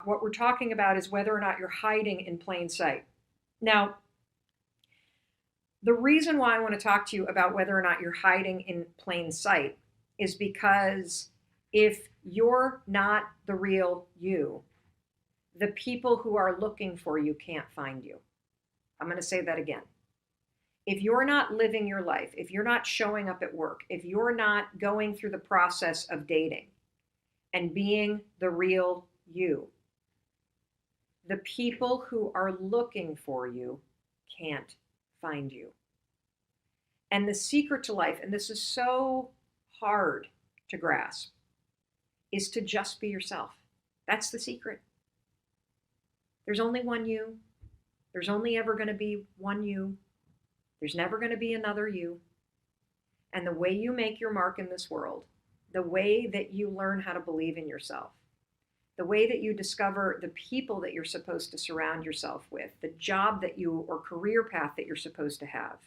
what we're talking about is whether or not you're hiding in plain sight. Now, the reason why I want to talk to you about whether or not you're hiding in plain sight is because if you're not the real you, the people who are looking for you can't find you. I'm going to say that again. If you're not living your life, if you're not showing up at work, if you're not going through the process of dating and being the real you, the people who are looking for you can't find you. And the secret to life, and this is so hard to grasp, is to just be yourself. That's the secret. There's only one you. There's only ever going to be one you. There's never going to be another you. And the way you make your mark in this world, the way that you learn how to believe in yourself, the way that you discover the people that you're supposed to surround yourself with, the job that you or career path that you're supposed to have,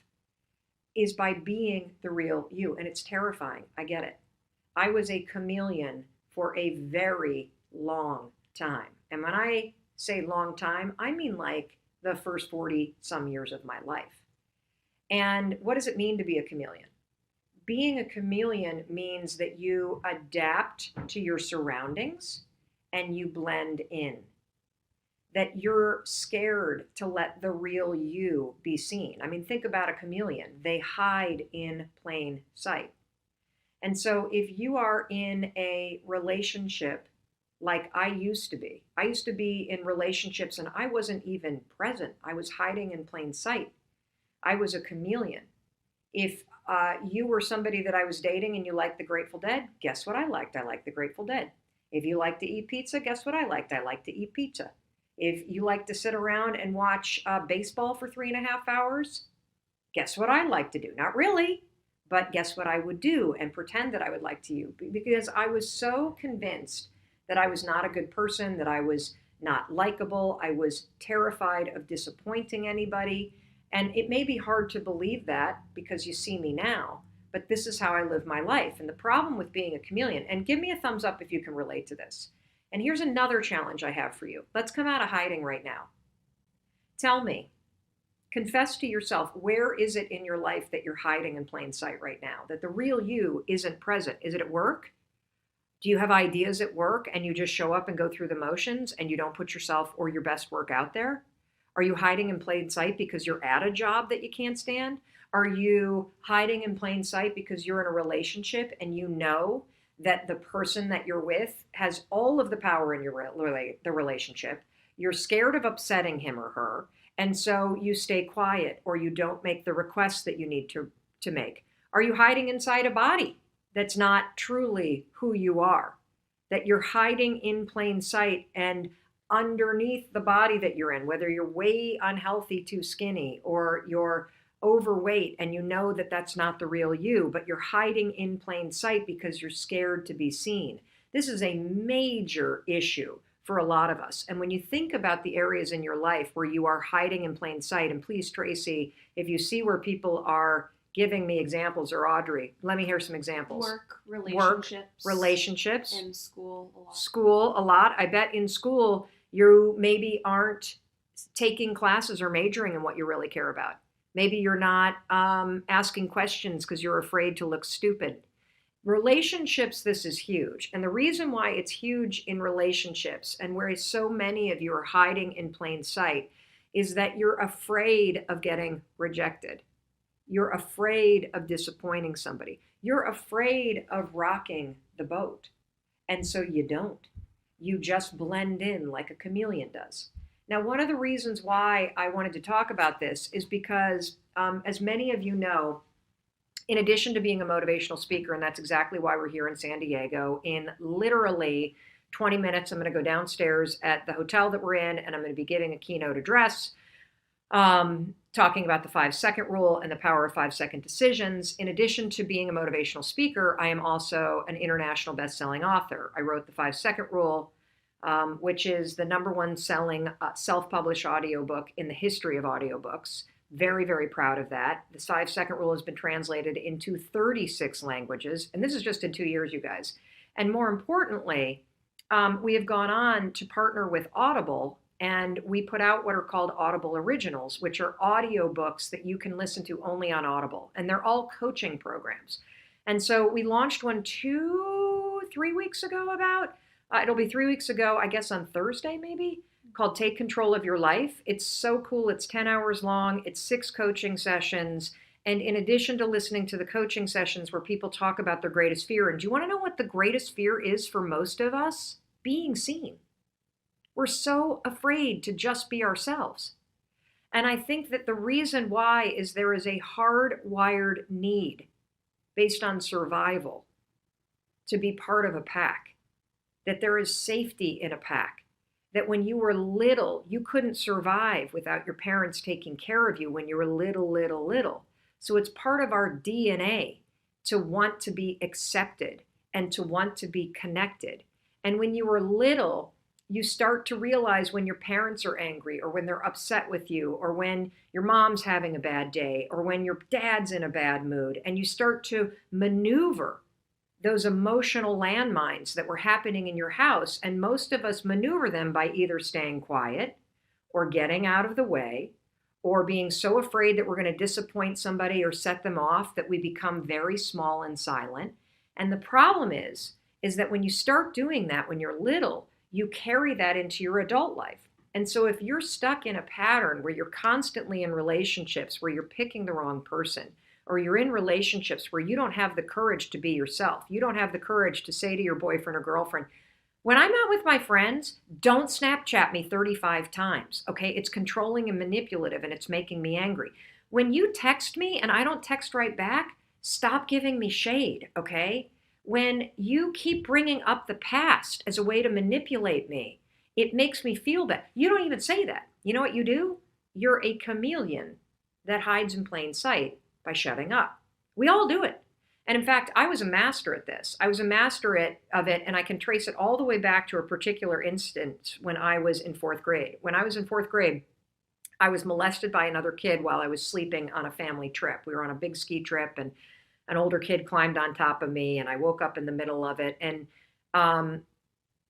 is by being the real you. And it's terrifying. I get it. I was a chameleon for a very long time. And when I say long time, I mean like the first 40 some years of my life. And what does it mean to be a chameleon? Being a chameleon means that you adapt to your surroundings and you blend in. That you're scared to let the real you be seen. I mean, think about a chameleon. They hide in plain sight. And so if you are in a relationship like I used to be in relationships and I wasn't even present. I was hiding in plain sight. I was a chameleon. If you were somebody that I was dating and you liked the Grateful Dead, guess what I liked? I liked the Grateful Dead. If you like to eat pizza, guess what I liked? I liked to eat pizza. If you like to sit around and watch baseball for 3.5 hours, guess what I like to do? Not really, but guess what I would do and pretend that I would like to you, because I was so convinced that I was not a good person, that I was not likable. I was terrified of disappointing anybody. And it may be hard to believe that because you see me now, but this is how I live my life. And the problem with being a chameleon, and give me a thumbs up if you can relate to this. And here's another challenge I have for you. Let's come out of hiding right now. Tell me, confess to yourself, where is it in your life that you're hiding in plain sight right now? That the real you isn't present? Is it at work? Do you have ideas at work and you just show up and go through the motions and you don't put yourself or your best work out there? Are you hiding in plain sight because you're at a job that you can't stand? Are you hiding in plain sight because you're in a relationship and you know that the person that you're with has all of the power in the relationship? You're scared of upsetting him or her, and so you stay quiet or you don't make the requests that you need to make. Are you hiding inside a body that's not truly who you are? That you're hiding in plain sight and underneath the body that you're in, whether you're way unhealthy, too skinny, or you're overweight and you know that that's not the real you, but you're hiding in plain sight because you're scared to be seen. This is a major issue for a lot of us. And when you think about the areas in your life where you are hiding in plain sight, and please, Tracy, if you see where people are giving me examples, or Audrey, let me hear some examples. Relationships. And school a lot. School a lot. I bet in school you maybe aren't taking classes or majoring in what you really care about. Maybe you're not asking questions because you're afraid to look stupid. Relationships, this is huge. And the reason why it's huge in relationships and where so many of you are hiding in plain sight is that you're afraid of getting rejected. You're afraid of disappointing somebody. You're afraid of rocking the boat. And so you don't. You just blend in like a chameleon does. Now, one of the reasons why I wanted to talk about this is because, as many of you know, in addition to being a motivational speaker, and that's exactly why we're here in San Diego, in literally 20 minutes, I'm going to go downstairs at the hotel that we're in, and I'm going to be giving a keynote address, talking about the 5-second rule and the power of 5-second decisions. In addition to being a motivational speaker, I am also an international best-selling author. I wrote the 5-second rule, which is the #1 selling self-published audiobook in the history of audiobooks. Very, very proud of that. The 5-second rule has been translated into 36 languages, and this is just in 2 years, you guys. And more importantly, we have gone on to partner with Audible, and we put out what are called Audible Originals, which are audio books that you can listen to only on Audible. And they're all coaching programs. And so we launched one 3 weeks ago about. It'll be 3 weeks ago, I guess on Thursday maybe, called Take Control of Your Life. It's so cool. It's 10 hours long. It's 6 coaching sessions. And in addition to listening to the coaching sessions where people talk about their greatest fear, and do you want to know what the greatest fear is for most of us? Being seen. We're so afraid to just be ourselves. And I think that the reason why is there is a hardwired need based on survival to be part of a pack, that there is safety in a pack, that when you were little, you couldn't survive without your parents taking care of you when you were little. So it's part of our DNA to want to be accepted and to want to be connected. And when you were little, you start to realize when your parents are angry or when they're upset with you or when your mom's having a bad day or when your dad's in a bad mood, and you start to maneuver those emotional landmines that were happening in your house. And most of us maneuver them by either staying quiet or getting out of the way or being so afraid that we're going to disappoint somebody or set them off that we become very small and silent. And the problem is that when you start doing that when you're little, you carry that into your adult life. And so if you're stuck in a pattern where you're constantly in relationships where you're picking the wrong person, or you're in relationships where you don't have the courage to be yourself, you don't have the courage to say to your boyfriend or girlfriend, when I'm out with my friends, don't Snapchat me 35 times, okay? It's controlling and manipulative and it's making me angry. When you text me and I don't text right back, stop giving me shade, okay? When you keep bringing up the past as a way to manipulate me, it makes me feel bad. You don't even say that. You know what you do? You're a chameleon that hides in plain sight by shutting up. We all do it. And in fact, I was a master at this. I was a master of it, and I can trace it all the way back to a particular instance when I was in 4th grade. When I was in 4th grade, I was molested by another kid while I was sleeping on a family trip. We were on a big ski trip, and an older kid climbed on top of me, and I woke up in the middle of it. And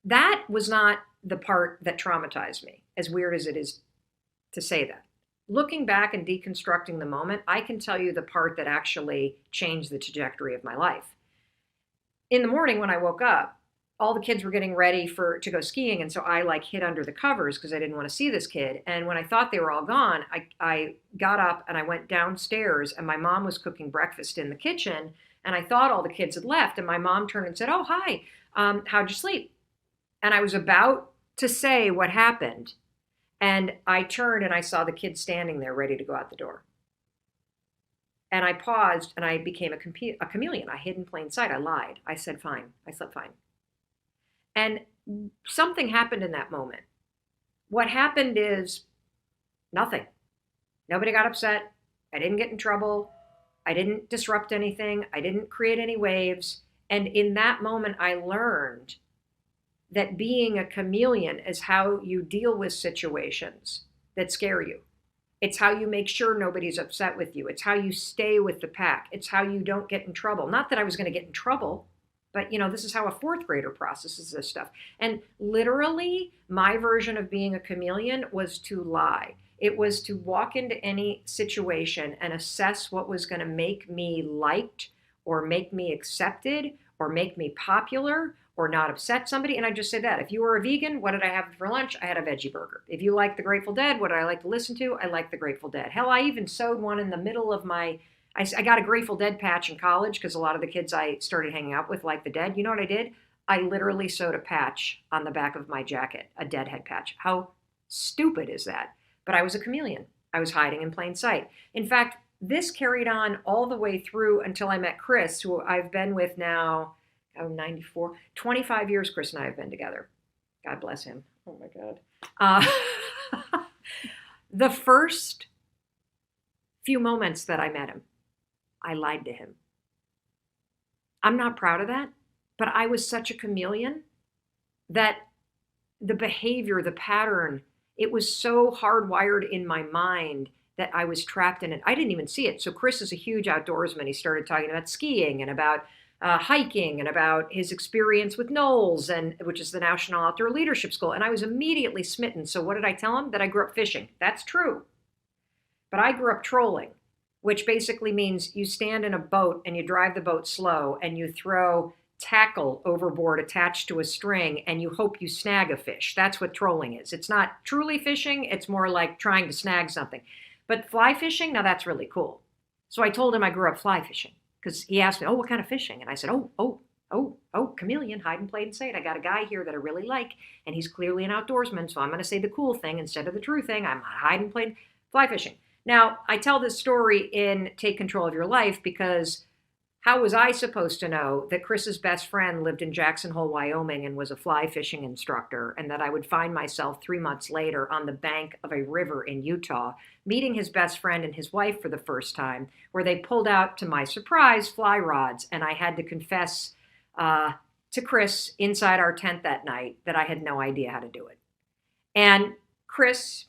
that was not the part that traumatized me, as weird as it is to say that. Looking back and deconstructing the moment, I can tell you the part that actually changed the trajectory of my life. In the morning when I woke up, all the kids were getting ready to go skiing. And so I hid under the covers because I didn't want to see this kid. And when I thought they were all gone, I got up and I went downstairs, and my mom was cooking breakfast in the kitchen. And I thought all the kids had left. And my mom turned and said, "Oh, hi, how'd you sleep?" And I was about to say what happened. And I turned and I saw the kid standing there ready to go out the door. And I paused and I became a chameleon. I hid in plain sight. I lied. I said fine. I slept fine. And something happened in that moment. What happened is nothing. Nobody got upset. I didn't get in trouble. I didn't disrupt anything. I didn't create any waves. And in that moment, I learned that being a chameleon is how you deal with situations that scare you. It's how you make sure nobody's upset with you. It's how you stay with the pack. It's how you don't get in trouble. Not that I was going to get in trouble, but this is how a 4th grader processes this stuff. And literally, my version of being a chameleon was to lie. It was to walk into any situation and assess what was going to make me liked or make me accepted or make me popular or not upset somebody. And I just say that. If you were a vegan, what did I have for lunch? I had a veggie burger. If you like the Grateful Dead, what did I like to listen to? I like the Grateful Dead. Hell, I even sewed one in the middle of I got a Grateful Dead patch in college because a lot of the kids I started hanging out with liked the Dead. You know what I did? I literally sewed a patch on the back of my jacket, a Deadhead patch. How stupid is that? But I was a chameleon. I was hiding in plain sight. In fact, this carried on all the way through until I met Chris, who I've been with now, 94, 25 years Chris and I have been together. God bless him. Oh my God. The first few moments that I met him, I lied to him. I'm not proud of that, but I was such a chameleon that the behavior, the pattern, it was so hardwired in my mind that I was trapped in it. I didn't even see it. So Chris is a huge outdoorsman. He started talking about skiing and about hiking and about his experience with Knowles, which is the National Outdoor Leadership School. And I was immediately smitten. So what did I tell him? That I grew up fishing. That's true. But I grew up trolling, which basically means you stand in a boat and you drive the boat slow and you throw tackle overboard attached to a string and you hope you snag a fish. That's what trolling is. It's not truly fishing. It's more like trying to snag something. But fly fishing, now that's really cool. So I told him I grew up fly fishing because he asked me, oh, what kind of fishing? And I said, chameleon, hide in plain sight. I got a guy here that I really like and he's clearly an outdoorsman. So I'm going to say the cool thing instead of the true thing. I'm hiding plain fly fishing. Now, I tell this story in Take Control of Your Life because how was I supposed to know that Chris's best friend lived in Jackson Hole, Wyoming, and was a fly fishing instructor, and that I would find myself 3 months later on the bank of a river in Utah, meeting his best friend and his wife for the first time, where they pulled out, to my surprise, fly rods, and I had to confess to Chris inside our tent that night that I had no idea how to do it. And Chris,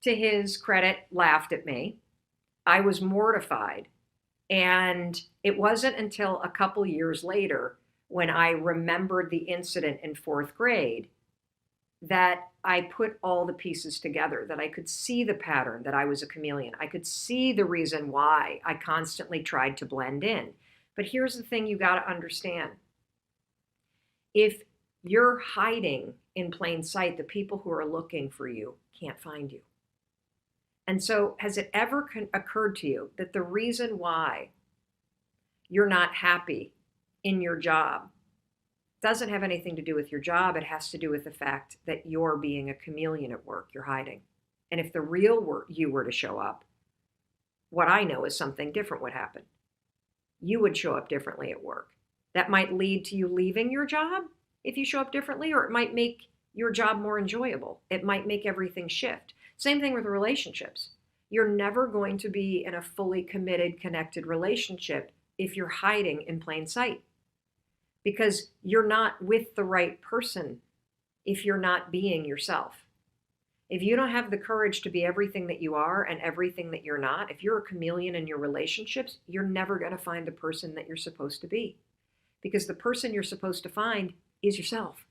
to his credit, laughed at me. I was mortified. And it wasn't until a couple years later when I remembered the incident in 4th grade that I put all the pieces together, that I could see the pattern, that I was a chameleon. I could see the reason why I constantly tried to blend in. But here's the thing you got to understand. If you're hiding in plain sight, the people who are looking for you can't find you. And so has it ever occurred to you that the reason why you're not happy in your job doesn't have anything to do with your job? It has to do with the fact that you're being a chameleon at work. You're hiding. And if the real you were to show up, what I know is something different would happen. You would show up differently at work. That might lead to you leaving your job if you show up differently, or it might make your job more enjoyable. It might make everything shift. Same thing with relationships. You're never going to be in a fully committed, connected relationship if you're hiding in plain sight, because you're not with the right person if you're not being yourself. If you don't have the courage to be everything that you are and everything that you're not, if you're a chameleon in your relationships, you're never going to find the person that you're supposed to be, because the person you're supposed to find is yourself.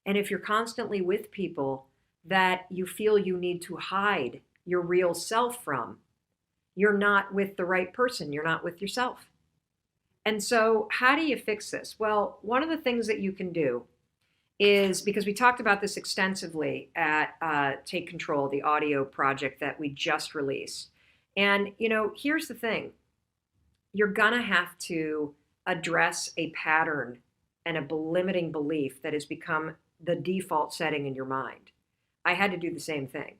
And if you're constantly with people that you feel you need to hide your real self from, you're not with the right person. You're not with yourself. And so how do you fix this? Well, one of the things that you can do is, because we talked about this extensively at Take Control, the audio project that we just released. And, here's the thing. You're going to have to address a pattern and a limiting belief that has become the default setting in your mind. I had to do the same thing.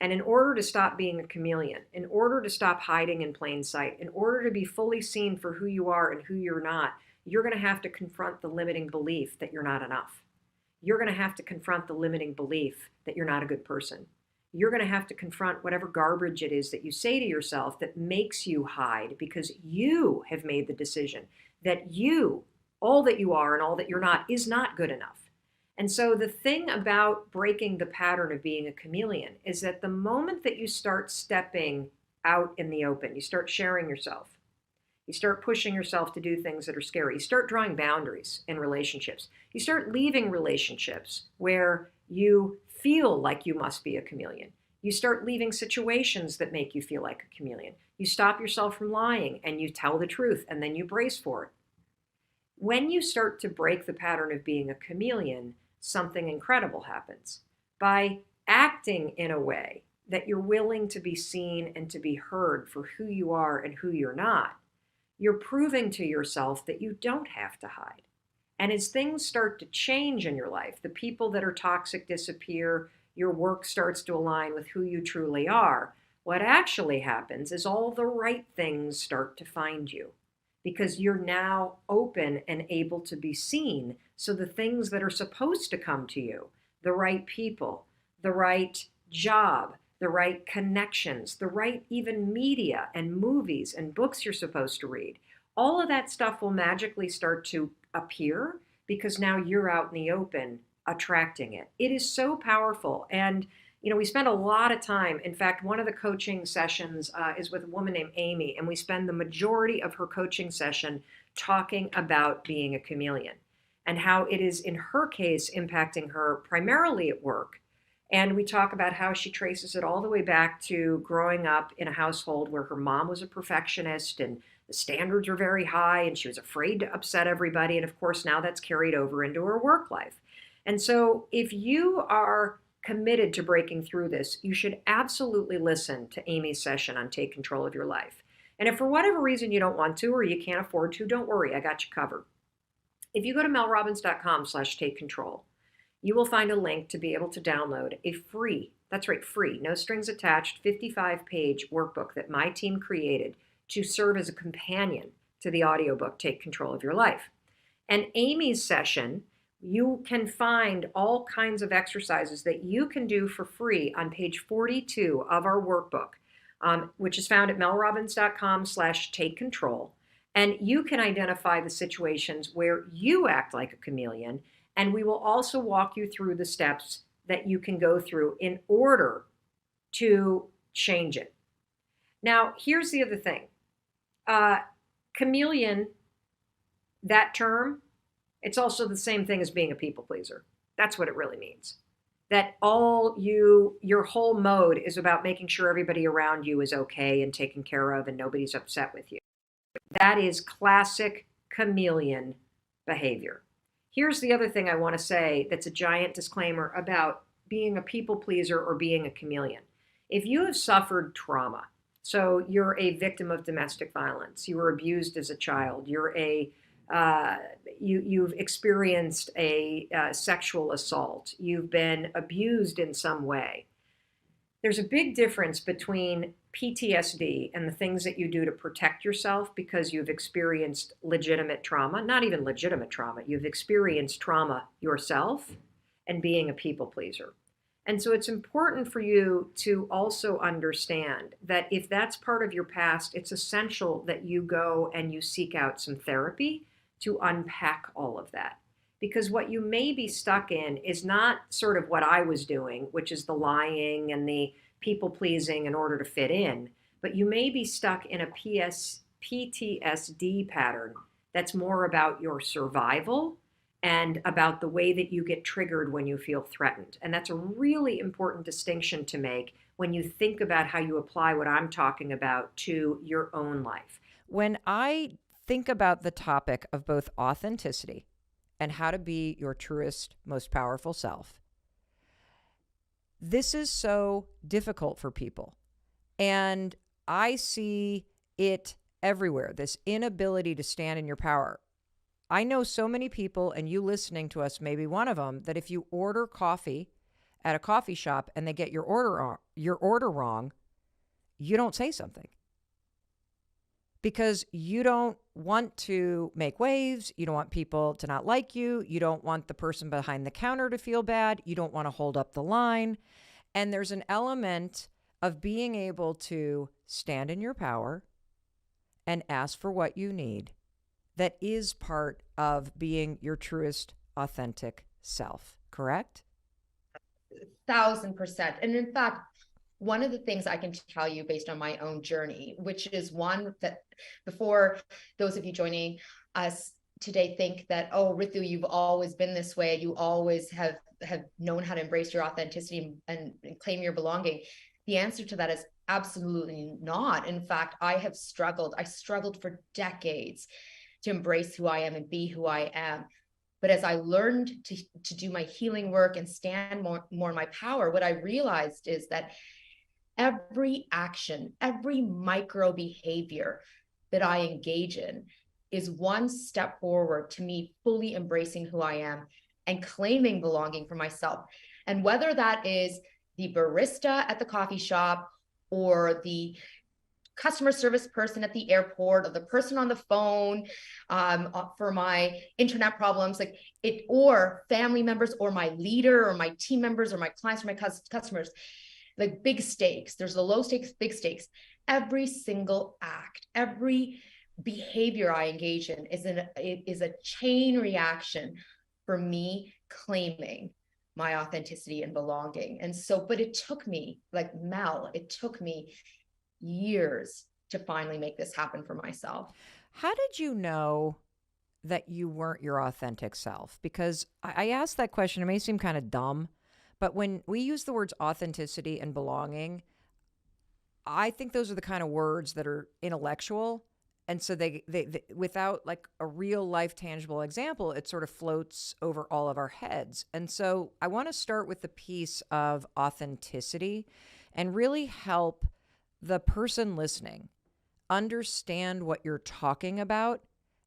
And in order to stop being a chameleon, in order to stop hiding in plain sight, in order to be fully seen for who you are and who you're not, you're going to have to confront the limiting belief that you're not enough. You're going to have to confront the limiting belief that you're not a good person. You're going to have to confront whatever garbage it is that you say to yourself that makes you hide, because you have made the decision that you, all that you are and all that you're not, is not good enough. And so the thing about breaking the pattern of being a chameleon is that the moment that you start stepping out in the open, you start sharing yourself, you start pushing yourself to do things that are scary, you start drawing boundaries in relationships, you start leaving relationships where you feel like you must be a chameleon, you start leaving situations that make you feel like a chameleon, you stop yourself from lying and you tell the truth and then you brace for it. When you start to break the pattern of being a chameleon, something incredible happens. By acting in a way that you're willing to be seen and to be heard for who you are and who you're not, you're proving to yourself that you don't have to hide. And as things start to change in your life, the people that are toxic disappear, your work starts to align with who you truly are, what actually happens is all the right things start to find you, because you're now open and able to be seen. So the things that are supposed to come to you, the right people, the right job, the right connections, the right even media and movies and books you're supposed to read, all of that stuff will magically start to appear because now you're out in the open attracting it. It is so powerful. And we spend a lot of time. In fact, one of the coaching sessions is with a woman named Amy, and we spend the majority of her coaching session talking about being a chameleon and how it is, in her case, impacting her primarily at work. And we talk about how she traces it all the way back to growing up in a household where her mom was a perfectionist and the standards were very high and she was afraid to upset everybody. And of course, now that's carried over into her work life. And so if you are committed to breaking through this, you should absolutely listen to Amy's session on Take Control of Your Life. And if for whatever reason you don't want to or you can't afford to, don't worry, I got you covered. If you go to melrobbins.com/take control, you will find a link to be able to download a free, that's right, free, no strings attached, 55-page workbook that my team created to serve as a companion to the audiobook Take Control of Your Life. And Amy's session, you can find all kinds of exercises that you can do for free on page 42 of our workbook, which is found at melrobbins.com/take control. And you can identify the situations where you act like a chameleon. And we will also walk you through the steps that you can go through in order to change it. Now, here's the other thing. Chameleon, that term, it's also the same thing as being a people pleaser. That's what it really means. That your whole mode is about making sure everybody around you is okay and taken care of and nobody's upset with you. That is classic chameleon behavior. Here's the other thing I want to say that's a giant disclaimer about being a people pleaser or being a chameleon. If you have suffered trauma, so you're a victim of domestic violence, you were abused as a child, you've experienced a sexual assault, you've been abused in some way, there's a big difference between PTSD and the things that you do to protect yourself because you've experienced legitimate trauma, not even legitimate trauma, you've experienced trauma yourself, and being a people pleaser. And so it's important for you to also understand that if that's part of your past, it's essential that you go and you seek out some therapy to unpack all of that. Because what you may be stuck in is not sort of what I was doing, which is the lying and the people pleasing in order to fit in, but you may be stuck in a PTSD pattern that's more about your survival and about the way that you get triggered when you feel threatened. And that's a really important distinction to make when you think about how you apply what I'm talking about to your own life. When I think about the topic of both authenticity and how to be your truest, most powerful self, this is so difficult for people. And I see it everywhere, this inability to stand in your power. I know so many people, and you listening to us may be one of them, that if you order coffee at a coffee shop and they get your order wrong, you don't say something. Because you don't want to make waves, you don't want people to not like you, you don't want the person behind the counter to feel bad, you don't want to hold up the line. And there's an element of being able to stand in your power and ask for what you need that is part of being your truest, authentic self, correct? 1,000%. And in fact, one of the things I can tell you based on my own journey, which is one that before those of you joining us today think that, oh, Ritu, you've always been this way. You always have known how to embrace your authenticity and claim your belonging. The answer to that is absolutely not. In fact, I struggled for decades to embrace who I am and be who I am. But as I learned to do my healing work and stand more in my power, what I realized is that every action, every micro behavior that I engage in is one step forward to me fully embracing who I am and claiming belonging for myself. And whether that is the barista at the coffee shop or the customer service person at the airport or the person on the phone for my internet problems, or family members or my leader or my team members or my clients or my customers, like big stakes. There's the low stakes, big stakes. Every single act, every behavior I engage in is a chain reaction for me claiming my authenticity and belonging. And so, but it took me, like Mel, it took me years to finally make this happen for myself. How did you know that you weren't your authentic self? Because I asked that question. It may seem kind of dumb, but when we use the words authenticity and belonging, I think those are the kind of words that are intellectual. And so they without like a real life tangible example, it sort of floats over all of our heads. And so I want to start with the piece of authenticity and really help the person listening understand what you're talking about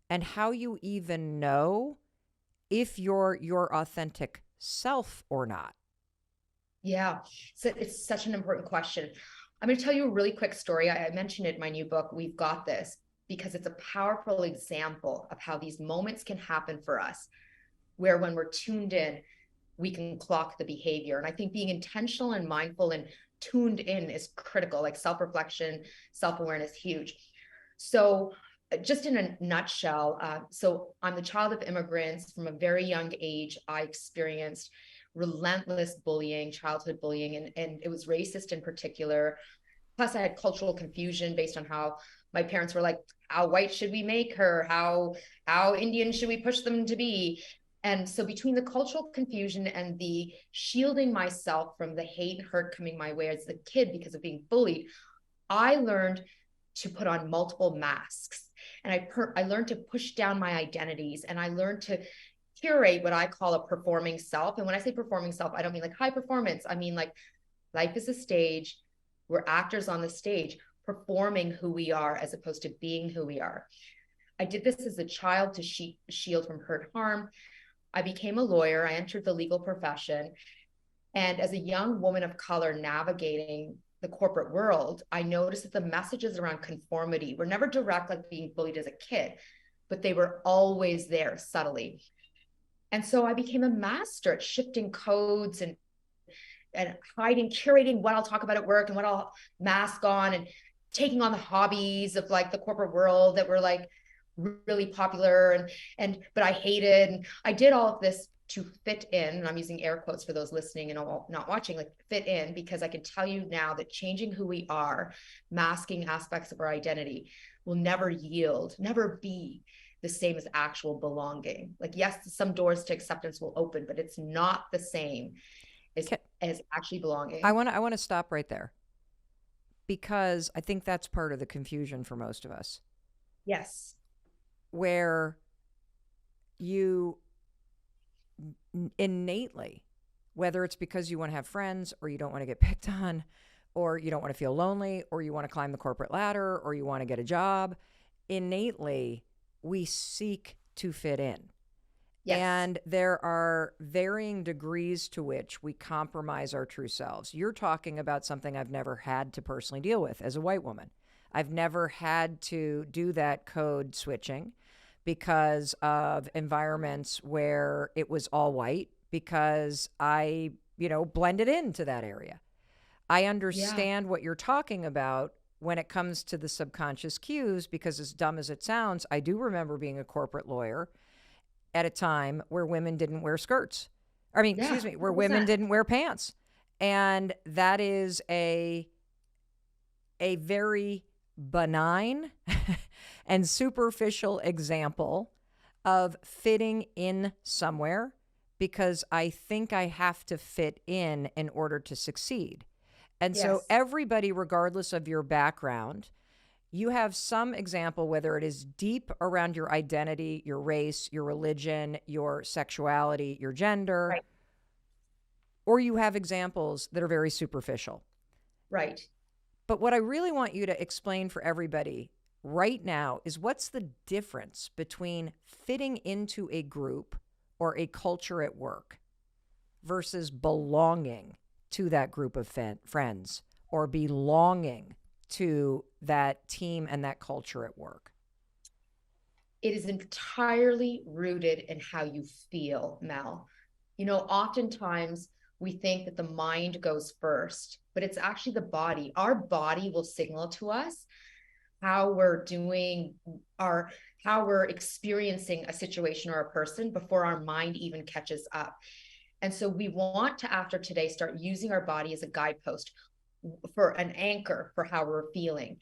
and how you even know if you're your authentic self or not. Yeah, so it's such an important question. I'm going to tell you a really quick story. I mentioned it in my new book, We've Got This, because it's a powerful example of how these moments can happen for us, where when we're tuned in, we can clock the behavior. And I think being intentional and mindful and tuned in is critical, like self-reflection, self-awareness, huge. So just in a nutshell, so I'm the child of immigrants. From a very young age, I experienced relentless bullying, childhood bullying, and it was racist in particular. Plus, I had cultural confusion based on how my parents were like, how white should we make her? How Indian should we push them to be? And so between the cultural confusion and the shielding myself from the hate and hurt coming my way as a kid because of being bullied, I learned to put on multiple masks. And I learned to push down my identities, and I learned to curate what I call a performing self. And when I say performing self, I don't mean like high performance. I mean like life is a stage. We're actors on the stage, performing who we are as opposed to being who we are. I did this as a child to shield from hurt, harm. I became a lawyer. I entered the legal profession. And as a young woman of color navigating the corporate world, I noticed that the messages around conformity were never direct, like being bullied as a kid, but they were always there subtly. And so I became a master at shifting codes and hiding, curating what I'll talk about at work and what I'll mask on, and taking on the hobbies of like the corporate world that were like really popular but I hated. And I did all of this to fit in. And I'm using air quotes for those listening and not watching, like fit in, because I can tell you now that changing who we are, masking aspects of our identity, will never yield, never be the same as actual belonging. Like, yes, some doors to acceptance will open, but it's not the same as actually belonging. I want to stop right there, because I think that's part of the confusion for most of us. Yes. Where you innately, whether it's because you want to have friends or you don't want to get picked on, or you don't want to feel lonely, or you want to climb the corporate ladder, or you want to get a job, innately we seek to fit in. Yes. And there are varying degrees to which we compromise our true selves. You're talking about something I've never had to personally deal with as a white woman. I've never had to do that code switching because of environments where it was all white, because I, blended into that area. I understand what you're talking about when it comes to the subconscious cues, because as dumb as it sounds, I do remember being a corporate lawyer at a time where women didn't wear skirts. Where women didn't wear pants. And that is a very benign and superficial example of fitting in somewhere, because I think I have to fit in order to succeed. And so everybody, regardless of your background, you have some example, whether it is deep around your identity, your race, your religion, your sexuality, your gender, right, or you have examples that are very superficial. Right. But what I really want you to explain for everybody right now is, what's the difference between fitting into a group or a culture at work versus belonging to that group of friends, or belonging to that team and that culture at work? It is entirely rooted in how you feel, Mel. Oftentimes we think that the mind goes first, but it's actually the body. Our body will signal to us how we're doing, how we're experiencing a situation or a person before our mind even catches up. And so we want to, after today, start using our body as a guidepost, for an anchor for how we're feeling.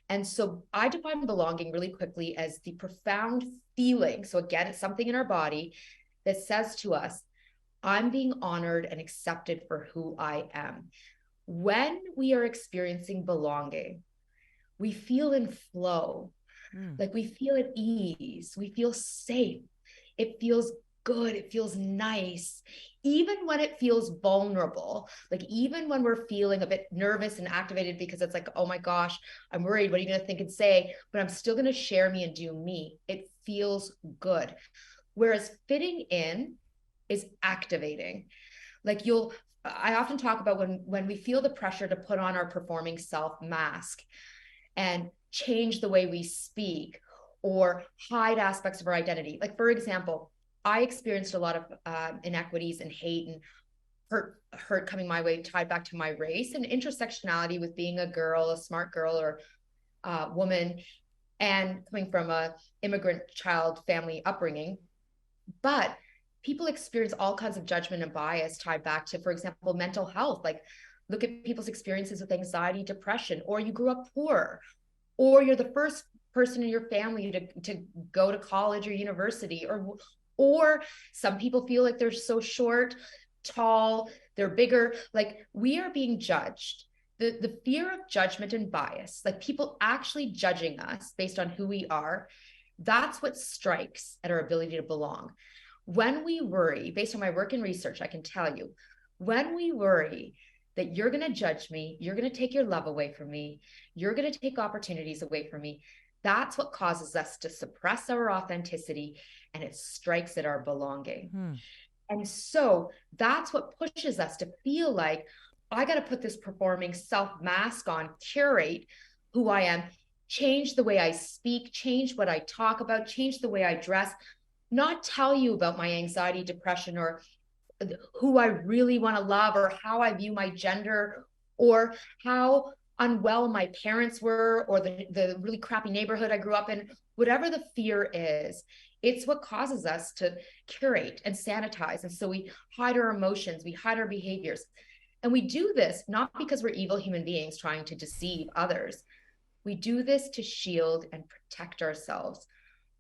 And so I define belonging really quickly as the profound feeling. So again, it's something in our body that says to us, I'm being honored and accepted for who I am. When we are experiencing belonging, we feel in flow, like we feel at ease, we feel safe, it feels good, it feels nice, even when it feels vulnerable, like even when we're feeling a bit nervous and activated because it's like, oh my gosh, I'm worried, what are you going to think and say, but I'm still going to share me and do me. It feels good. Whereas fitting in is activating. Like I often talk about when we feel the pressure to put on our performing self mask and change the way we speak or hide aspects of our identity. Like, for example, I experienced a lot of inequities and hate and hurt coming my way, tied back to my race and intersectionality with being a girl, a smart girl or woman, and coming from a immigrant child family upbringing. But people experience all kinds of judgment and bias tied back to, for example, mental health. Like, look at people's experiences with anxiety, depression, or you grew up poor, or you're the first person in your family to go to college or university, or some people feel like they're so short, tall, they're bigger. Like, we are being judged. The fear of judgment and bias, like people actually judging us based on who we are, that's what strikes at our ability to belong. When we worry, based on my work and research, I can tell you, when we worry that you're going to judge me, you're going to take your love away from me, you're going to take opportunities away from me, that's what causes us to suppress our authenticity, and it strikes at our belonging. And so that's what pushes us to feel like, I got to put this performing self mask on, curate who I am, change the way I speak, change what I talk about, change the way I dress, not tell you about my anxiety, depression, or who I really want to love, or how I view my gender, or how unwell my parents were, or the really crappy neighborhood I grew up in. Whatever the fear is, it's what causes us to curate and sanitize. And so we hide our emotions, we hide our behaviors. And we do this not because we're evil human beings trying to deceive others. We do this to shield and protect ourselves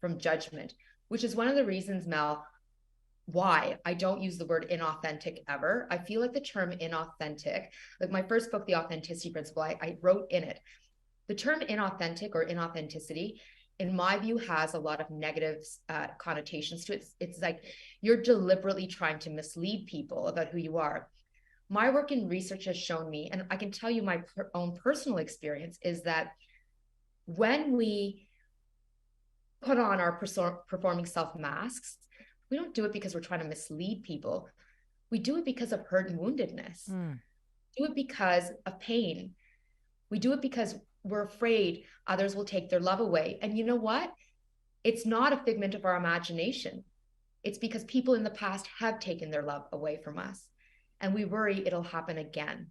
from judgment, which is one of the reasons, Mel, why I don't use the word inauthentic ever. I feel like the term inauthentic, like my first book, The Authenticity Principle, I wrote in it, the term inauthentic or inauthenticity, in my view, has a lot of negative connotations to it. It's like you're deliberately trying to mislead people about who you are. My work and research has shown me, and I can tell you my own personal experience, is that when we put on our performing self masks, we don't do it because we're trying to mislead people. We do it because of hurt and woundedness. Do it because of pain. We do it because we're afraid others will take their love away. And you know what? It's not a figment of our imagination. It's because people in the past have taken their love away from us, and we worry it'll happen again.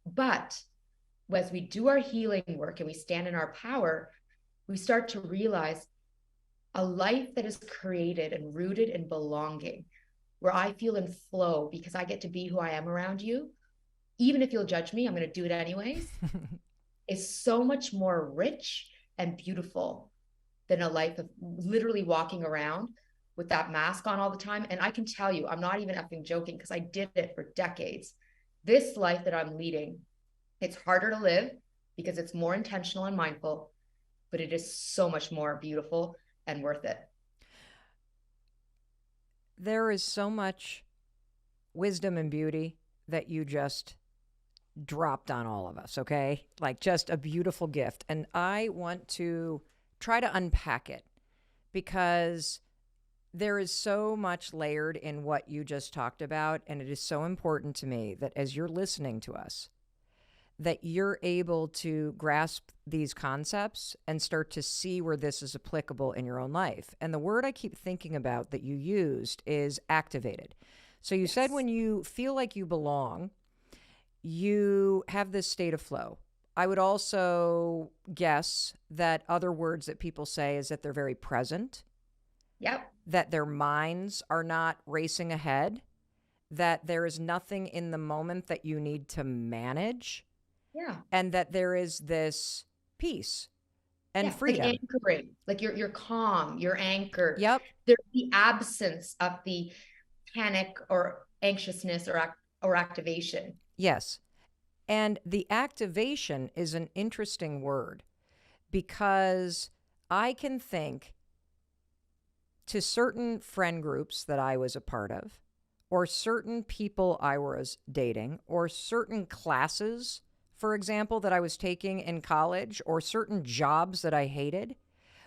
But as we do our healing work and we stand in our power, we start to realize a life that is created and rooted in belonging, where I feel in flow because I get to be who I am around you. Even if you'll judge me, I'm going to do it anyways, is so much more rich and beautiful than a life of literally walking around with that mask on all the time. And I can tell you, I'm not even effing joking because I did it for decades. This life that I'm leading, it's harder to live because it's more intentional and mindful, but it is so much more beautiful and worth it. There is so much wisdom and beauty that you just dropped on all of us, okay? Like, just a beautiful gift. And I want to try to unpack it because there is so much layered in what you just talked about. And it is so important to me that as you're listening to us, that you're able to grasp these concepts and start to see where this is applicable in your own life. And the word I keep thinking about that you used is activated. So you said when you feel like you belong, you have this state of flow. I would also guess that other words that people say is that they're very present. Yep. That their minds are not racing ahead, that there is nothing in the moment that you need to manage. Yeah. And that there is this peace and Yeah, freedom. like anchoring, like you're calm, you're anchored. Yep. There's the absence of the panic or anxiousness or activation. Yes. And the activation is an interesting word because I can think to certain friend groups that I was a part of, or certain people I was dating, or certain classes, for example, that I was taking in college, or certain jobs that I hated,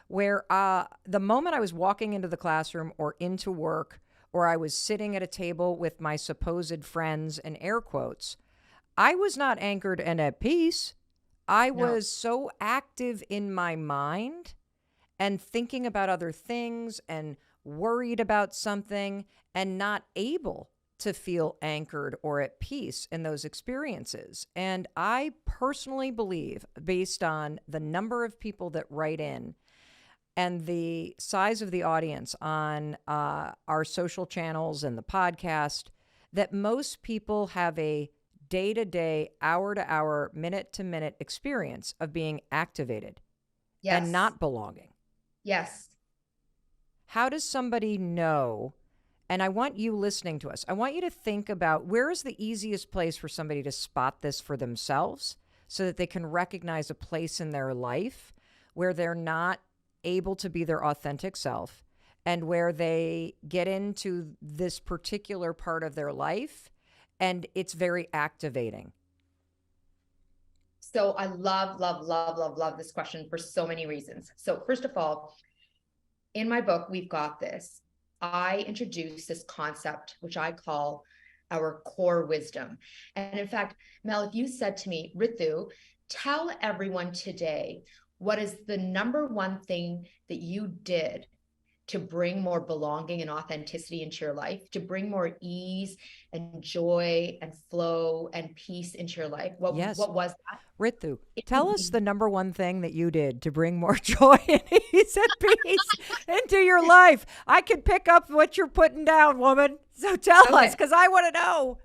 where the moment I was walking into the classroom or into work, or I was sitting at a table with my supposed friends, in air quotes, I was not anchored and at peace. I No. was so active in my mind and thinking about other things and worried about something and not able to feel anchored or at peace in those experiences. And I personally believe, based on the number of people that write in and the size of the audience on our social channels and the podcast, that most people have a day-to-day, hour-to-hour, minute-to-minute experience of being activated Yes. and not belonging. Yes. How does somebody know? And I want you listening to us, I want you to think about where is the easiest place for somebody to spot this for themselves so that they can recognize a place in their life where they're not able to be their authentic self and where they get into this particular part of their life and it's very activating. So I love this question for so many reasons. So first of all, in my book, We've Got This, I introduce this concept, which I call our core wisdom. And in fact, Mel, if you said to me, Ritu, tell everyone today, what is the number one thing that you did to bring more belonging and authenticity into your life, to bring more ease and joy and flow and peace into your life? What was that? Ritu, tell us the number one thing that you did to bring more joy and ease and peace into your life. I can pick up what you're putting down, woman. So tell us, because I want to know.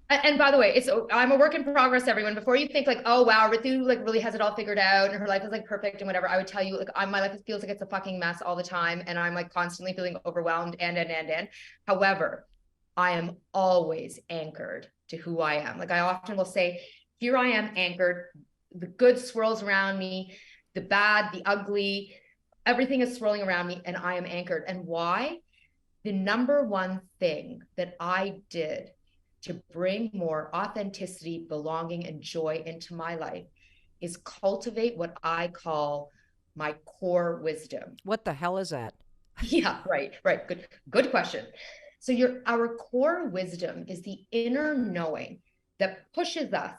And by the way, I'm a work in progress, everyone. Before you think like, oh wow, Ritu like really has it all figured out and her life is like perfect and whatever, I would tell you like my life feels like it's a fucking mess all the time, and I'm like constantly feeling overwhelmed and. However, I am always anchored to who I am. Like I often will say, here I am anchored. The good swirls around me, the bad, the ugly, everything is swirling around me, and I am anchored. And why? The number one thing that I did to bring more authenticity, belonging, and joy into my life is cultivate what I call my core wisdom. What the hell is that? Yeah, right. Good question. So our core wisdom is the inner knowing that pushes us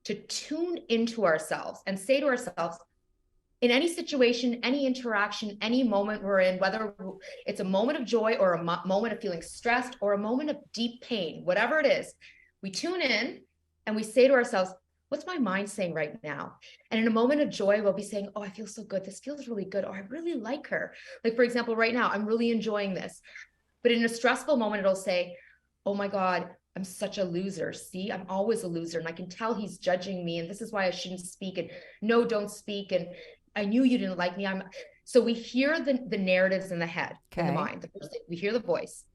to tune into ourselves and say to ourselves, in any situation, any interaction, any moment we're in, whether it's a moment of joy or a moment of feeling stressed or a moment of deep pain, whatever it is, we tune in and we say to ourselves, what's my mind saying right now? And in a moment of joy, we'll be saying, oh, I feel so good. This feels really good. Or I really like her. Like, for example, right now, I'm really enjoying this. But in a stressful moment, it'll say, oh my God, I'm such a loser. See, I'm always a loser. And I can tell he's judging me. And this is why I shouldn't speak. And no, don't speak. And I knew you didn't like me. So we hear the narratives in the head, in the mind. We hear the voice.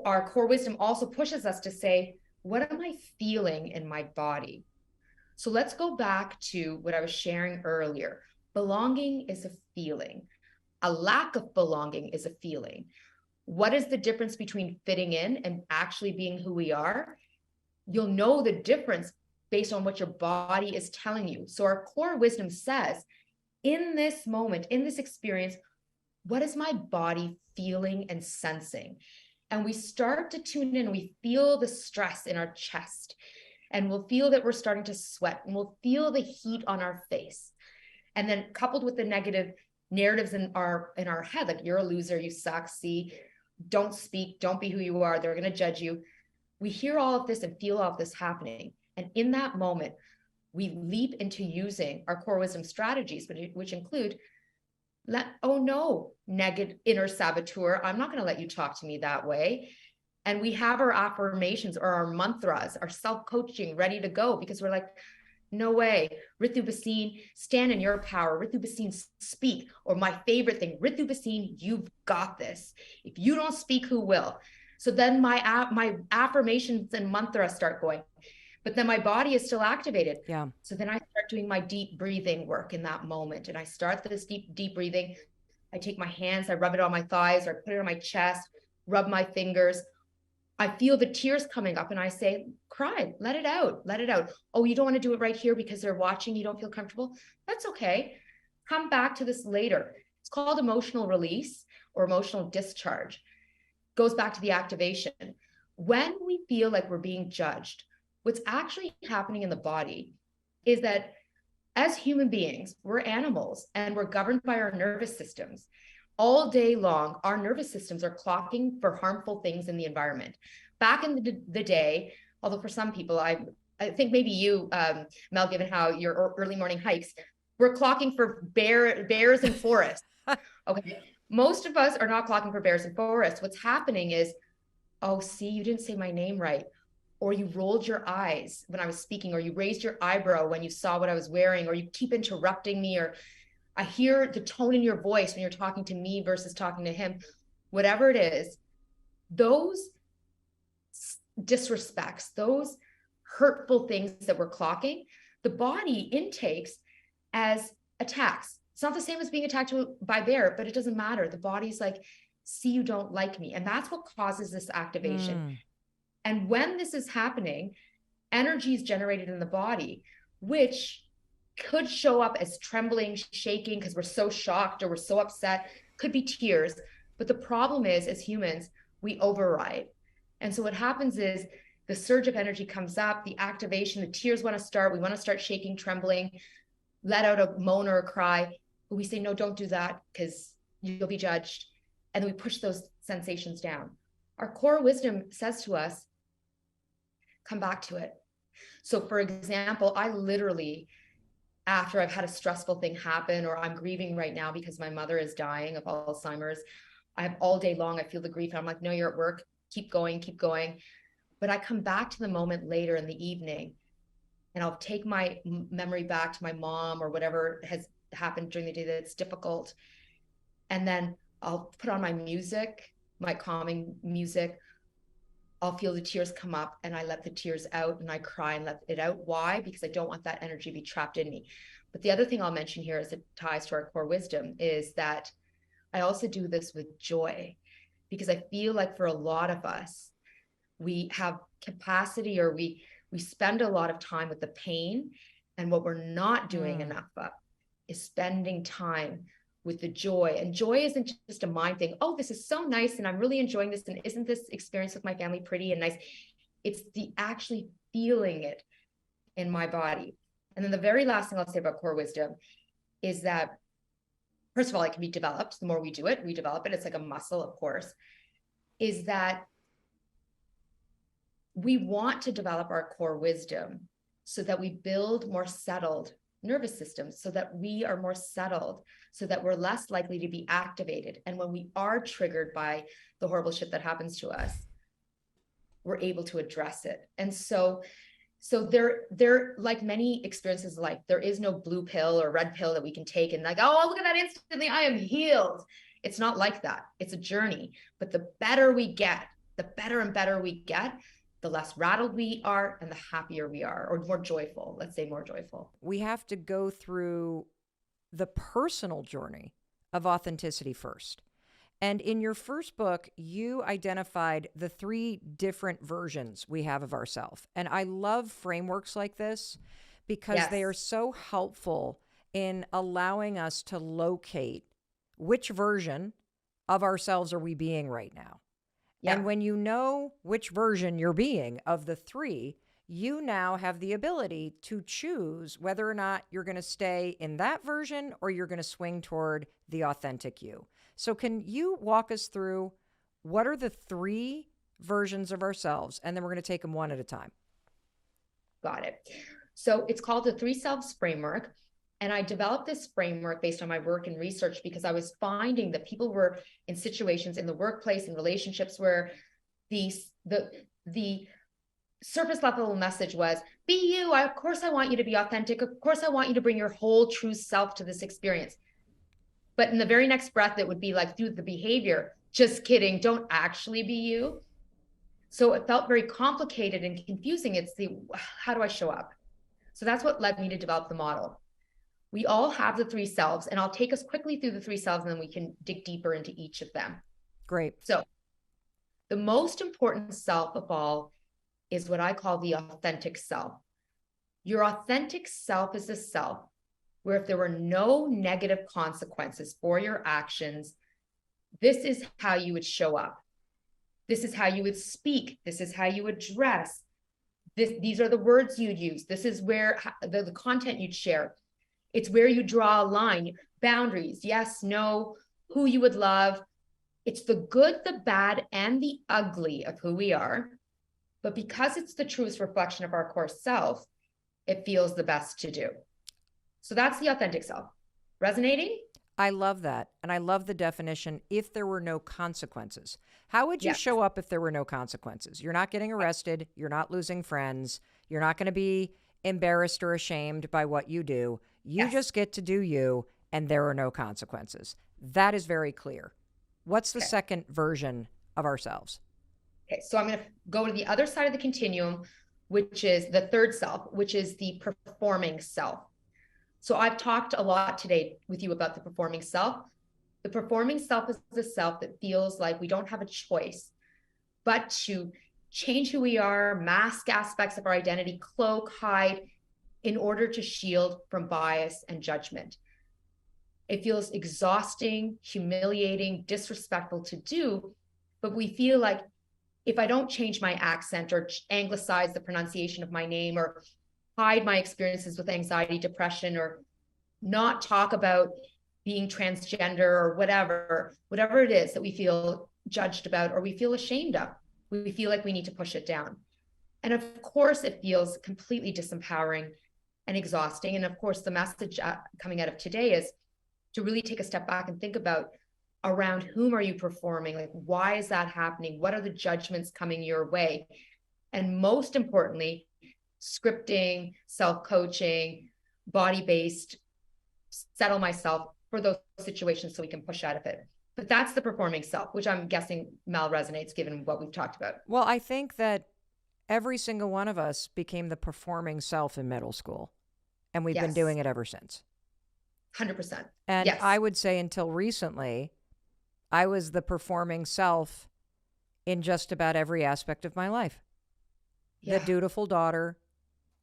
Our core wisdom also pushes us to say, what am I feeling in my body? So let's go back to what I was sharing earlier. Belonging is a feeling. A lack of belonging is a feeling. What is the difference between fitting in and actually being who we are? You'll know the difference based on what your body is telling you. So our core wisdom says, in this moment, in this experience, what is my body feeling and sensing? And we start to tune in, we feel the stress in our chest, and we'll feel that we're starting to sweat, and we'll feel the heat on our face. And then coupled with the negative narratives in our head, like you're a loser, you suck, see, don't speak, don't be who you are, they're going to judge you. We hear all of this and feel all of this happening. And in that moment, we leap into using our core wisdom strategies, which include, oh no, negative inner saboteur, I'm not going to let you talk to me that way. And we have our affirmations or our mantras, our self-coaching ready to go, because we're like, No way. Ritu Bhasin, stand in your power. Ritu Bhasin, speak. Or my favorite thing, Ritu Bhasin, you've got this. If you don't speak, who will? So then my affirmations and mantra start going, but then my body is still activated. Yeah. So then I start doing my deep breathing work in that moment. And I start this deep breathing. I take my hands, I rub it on my thighs, or I put it on my chest, rub my fingers. I feel the tears coming up and I say, cry, let it out, let it out. Oh, you don't want to do it right here because they're watching, you don't feel comfortable. That's okay. Come back to this later. It's called emotional release or emotional discharge. Goes back to the activation. When we feel like we're being judged, what's actually happening in the body is that as human beings, we're animals and we're governed by our nervous systems. All day long, our nervous systems are clocking for harmful things in the environment. Back in the day, although for some people, I think maybe you, Mel, given how your early morning hikes, we're clocking for bears and forests. Okay. Most of us are not clocking for bears and forests. What's happening is, oh, see, you didn't say my name right. Or you rolled your eyes when I was speaking, or you raised your eyebrow when you saw what I was wearing, or you keep interrupting me, or I hear the tone in your voice when you're talking to me versus talking to him. Whatever it is, those disrespects, those hurtful things that we're clocking, the body intakes as attacks. It's not the same as being attacked by a bear, but it doesn't matter. The body's like, see, you don't like me. And that's what causes this activation. And when this is happening, energy is generated in the body, which could show up as trembling, shaking, because we're so shocked or we're so upset, could be tears. But the problem is, as humans, we override. And so what happens is the surge of energy comes up, the activation, the tears want to start. We want to start shaking, trembling, let out a moan or a cry. But we say, no, don't do that because you'll be judged. And then we push those sensations down. Our core wisdom says to us, come back to it. So for example, I literally, after I've had a stressful thing happen, or I'm grieving right now because my mother is dying of Alzheimer's, I have all day long, I feel the grief. And I'm like, no, you're at work. Keep going, keep going. But I come back to the moment later in the evening and I'll take my memory back to my mom or whatever has happened during the day that's difficult. And then I'll put on my music, my calming music. I'll feel the tears come up and I let the tears out and I cry and let it out. Why? Because I don't want that energy to be trapped in me. But the other thing I'll mention here as it ties to our core wisdom is that I also do this with joy, because I feel like for a lot of us, we have capacity or we spend a lot of time with the pain. And what we're not doing enough of is spending time with the joy. And joy isn't just a mind thing. Oh, this is so nice. And I'm really enjoying this. And isn't this experience with my family pretty and nice? It's the actually feeling it in my body. And then the very last thing I'll say about core wisdom is that, first of all, it can be developed. The more we do it, we develop it. It's like a muscle, of course, is that we want to develop our core wisdom so that we build more settled nervous systems, so that we are more settled, so that we're less likely to be activated. And when we are triggered by the horrible shit that happens to us, we're able to address it. And so there, like many experiences in life, there is no blue pill or red pill that we can take and like, oh, look at that, instantly I am healed. It's not like that. It's a journey. But the better we get, the better and better we get, the less rattled we are and the happier we are, or more joyful. Let's say more joyful. We have to go through the personal journey of authenticity first. And in your first book, you identified the 3 different versions we have of ourselves. And I love frameworks like this because they are so helpful in allowing us to locate which version of ourselves are we being right now. Yeah. And when you know which version you're being of the 3, you now have the ability to choose whether or not you're going to stay in that version or you're going to swing toward the authentic you. So can you walk us through what are the 3 versions of ourselves? And then we're going to take them one at a time. Got it. So it's called the 3 Selves Framework. And I developed this framework based on my work and research because I was finding that people were in situations in the workplace and relationships where the surface level message was, be you. Of course, I want you to be authentic. Of course, I want you to bring your whole true self to this experience. But in the very next breath, it would be like, through the behavior, just kidding, don't actually be you. So it felt very complicated and confusing. It's how do I show up? So that's what led me to develop the model. We all have the three selves, and I'll take us quickly through the three selves, and then we can dig deeper into each of them. Great. So the most important self of all is what I call the authentic self. Your authentic self is a self where if there were no negative consequences for your actions, this is how you would show up. This is how you would speak. This is how you would dress. These are the words you'd use. This is where the content you'd share. It's where you draw a line, boundaries, yes, no, who you would love. It's the good, the bad, and the ugly of who we are. But because it's the truest reflection of our core self, it feels the best to do. So that's the authentic self. Resonating? I love that. And I love the definition, if there were no consequences. How would you show up if there were no consequences? You're not getting arrested. You're not losing friends. You're not going to be embarrassed or ashamed by what you do. You just get to do you, and there are no consequences. That is very clear. What's the second version of ourselves? Okay, so I'm going to go to the other side of the continuum, which is the third self, which is the performing self. So I've talked a lot today with you about the performing self. The performing self is the self that feels like we don't have a choice but to change who we are, mask aspects of our identity, cloak, hide, in order to shield from bias and judgment. It feels exhausting, humiliating, disrespectful to do, but we feel like if I don't change my accent or anglicize the pronunciation of my name or hide my experiences with anxiety, depression, or not talk about being transgender or whatever it is that we feel judged about or we feel ashamed of, we feel like we need to push it down. And of course, it feels completely disempowering and exhausting. And of course, the message coming out of today is to really take a step back and think about around whom are you performing? Like, why is that happening? What are the judgments coming your way? And most importantly, scripting, self-coaching, body-based, settle myself for those situations so we can push out of it. But that's the performing self, which I'm guessing, Mel, resonates given what we've talked about. Well, I think that every single one of us became the performing self in middle school, and we've been doing it ever since. 100%. And I would say until recently, I was the performing self in just about every aspect of my life. The dutiful daughter,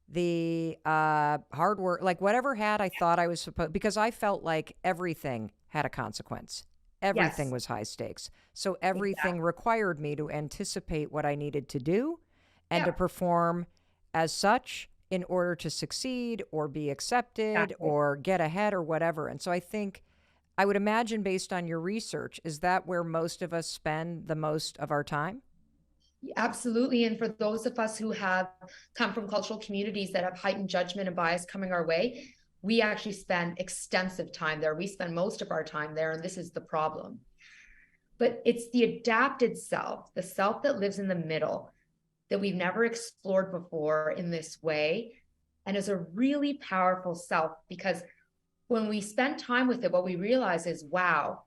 the hard work, like whatever hat I thought I was supposed, because I felt like everything had a consequence. Everything was high stakes. So everything required me to anticipate what I needed to do and to perform as such in order to succeed or be accepted or get ahead or whatever. And so I think, I would imagine based on your research, is that where most of us spend the most of our time? Absolutely. And for those of us who have come from cultural communities that have heightened judgment and bias coming our way, we actually spend extensive time there. We spend most of our time there, and this is the problem. But it's the adapted self, the self that lives in the middle, that we've never explored before in this way, and is a really powerful self, because when we spend time with it, what we realize is, wow,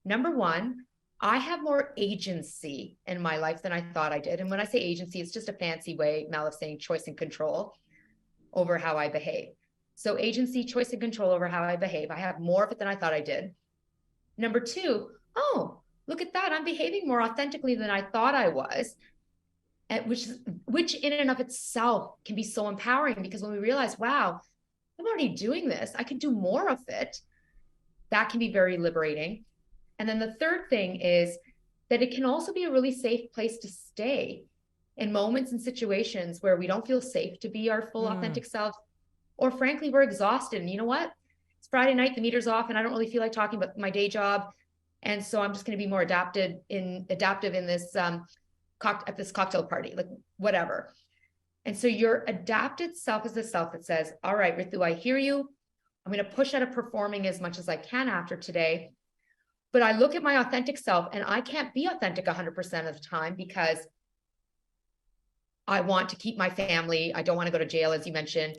number one, I have more agency in my life than I thought I did. And when I say agency, it's just a fancy way, Mel, of saying choice and control over how I behave. So agency, choice, and control over how I behave. I have more of it than I thought I did. Number two, oh, look at that. I'm behaving more authentically than I thought I was. And which in and of itself can be so empowering, because when we realize, wow, I'm already doing this, I can do more of it. That can be very liberating. And then the third thing is that it can also be a really safe place to stay in moments and situations where we don't feel safe to be our full authentic selves, or frankly, we're exhausted. And you know what? It's Friday night, the meter's off, and I don't really feel like talking about my day job. And so I'm just going to be more adaptive in this at this cocktail party, like whatever. And so your adapted self is the self that says, all right, Ritu, I hear you. I'm going to push out of performing as much as I can after today. But I look at my authentic self, and I can't be authentic 100% of the time, because I want to keep my family. I don't want to go to jail, as you mentioned.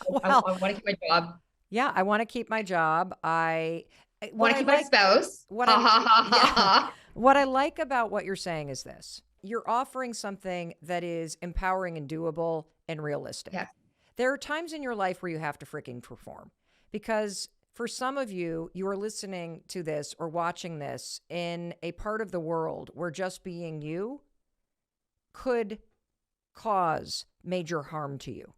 Well, I want to keep my job. yeah, I want to keep my job. I What want to I keep my like, spouse. what Ha I, ha ha ha yeah, ha. what I like about what you're saying is this. You're offering something that is empowering and doable and realistic. Yes. There are times in your life where you have to freaking perform because for some of you, you are listening to this or watching this in a part of the world where just being you could cause major harm to you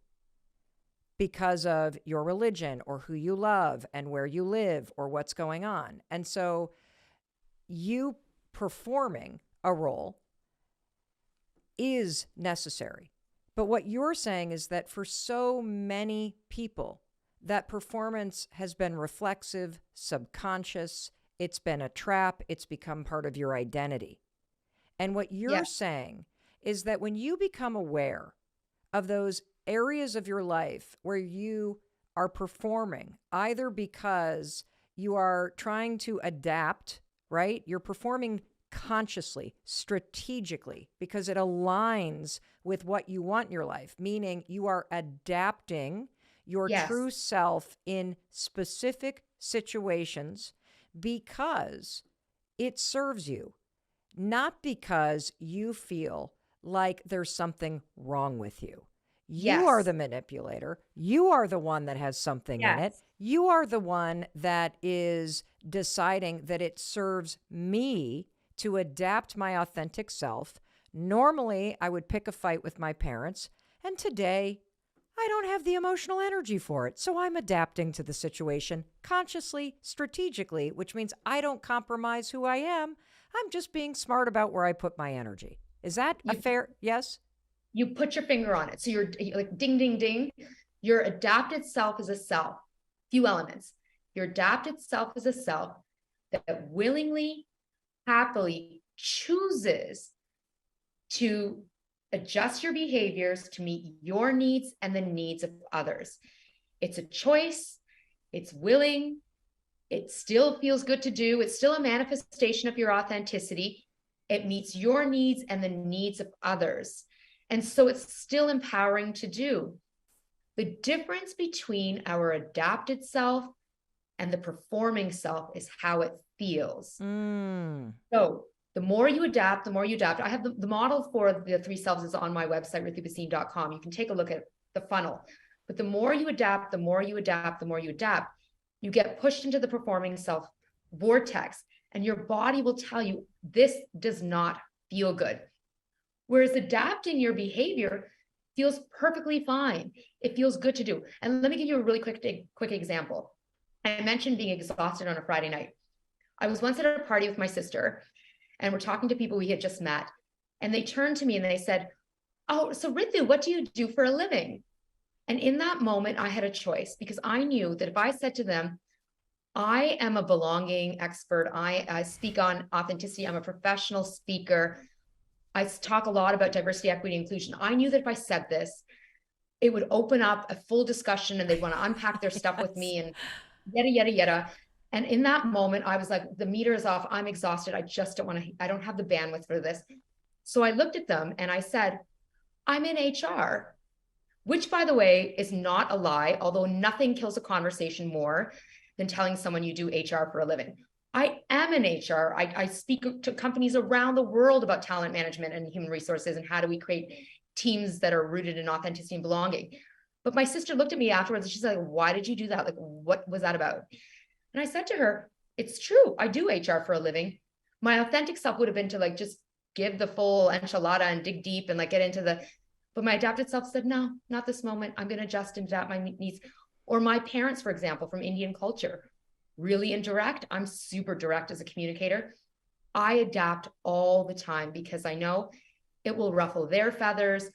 because of your religion or who you love and where you live or what's going on. And so you performing a role is necessary. But what you're saying is that for so many people, that performance has been reflexive, subconscious, it's been a trap, it's become part of your identity. And what you're Yes. saying is that when you become aware of those areas of your life where you are performing, either because you are trying to adapt, right? You're performing consciously, strategically, because it aligns with what you want in your life, meaning you are adapting your Yes. true self in specific situations because it serves you, not because you feel like there's something wrong with you. You are Yes. the manipulator. You are the one that has something in it. Yes. You are the one that is deciding that it serves me to adapt my authentic self. Normally, I would pick a fight with my parents, and today I don't have the emotional energy for it. So I'm adapting to the situation consciously, strategically, which means I don't compromise who I am. I'm just being smart about where I put my energy. Is that a fair yes? You put your finger on it. So you're like ding, ding, ding. Your adapted self is a self. Few elements. Your adapted self is a self that willingly, happily chooses to adjust your behaviors to meet your needs and the needs of others. It's a choice. It's willing. It still feels good to do. It's still a manifestation of your authenticity. It meets your needs and the needs of others. And so it's still empowering to do. The difference between our adapted self and the performing self is how it feels. So the more you adapt, the more you adapt. I have the model for the three selves is on my website, rithubasim.com. You can take a look at the funnel. But the more you adapt, the more you adapt, the more you adapt, you get pushed into the performing self vortex, and your body will tell you, this does not feel good. Whereas adapting your behavior feels perfectly fine. It feels good to do. And let me give you a really quick example. I mentioned being exhausted on a Friday night. I was once at a party with my sister, and we're talking to people we had just met. And they turned to me and they said, "Oh, so Rithu, what do you do for a living?" And in that moment, I had a choice, because I knew that if I said to them, I am a belonging expert, I speak on authenticity, I'm a professional speaker, I talk a lot about diversity, equity, inclusion. I knew that if I said this, it would open up a full discussion and they'd want to unpack their stuff with me and yada, yada, yada. And in that moment, I was like, the meter is off. I'm exhausted. I just don't want to, I don't have the bandwidth for this. So I looked at them and I said, I'm in HR, which, by the way, is not a lie, although nothing kills a conversation more than telling someone you do HR for a living. I am in HR. I speak to companies around the world about talent management and human resources and how do we create teams that are rooted in authenticity and belonging. But my sister looked at me afterwards and she's like, why did you do that? Like, what was that about? And I said to her, it's true. I do HR for a living. My authentic self would have been to like, just give the full enchilada and dig deep and like get into the, but my adapted self said, no, not this moment. I'm going to adjust and adapt my needs. Or my parents, for example, from Indian culture, really indirect. I'm super direct as a communicator. I adapt all the time because I know it will ruffle their feathers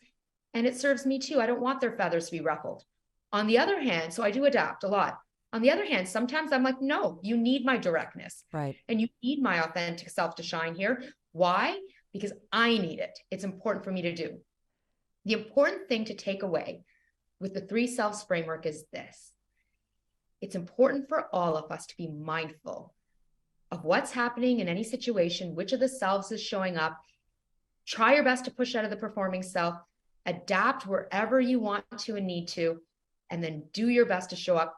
and it serves me too. I don't want their feathers to be ruffled. On the other hand, so I do adapt a lot. On the other hand, sometimes I'm like, no, you need my directness. Right. And you need my authentic self to shine here. Why? Because I need it. It's important for me to do. The important thing to take away with the three selves framework is this. It's important for all of us to be mindful of what's happening in any situation, which of the selves is showing up. Try your best to push out of the performing self adapt wherever you want to and need to, and then do your best to show up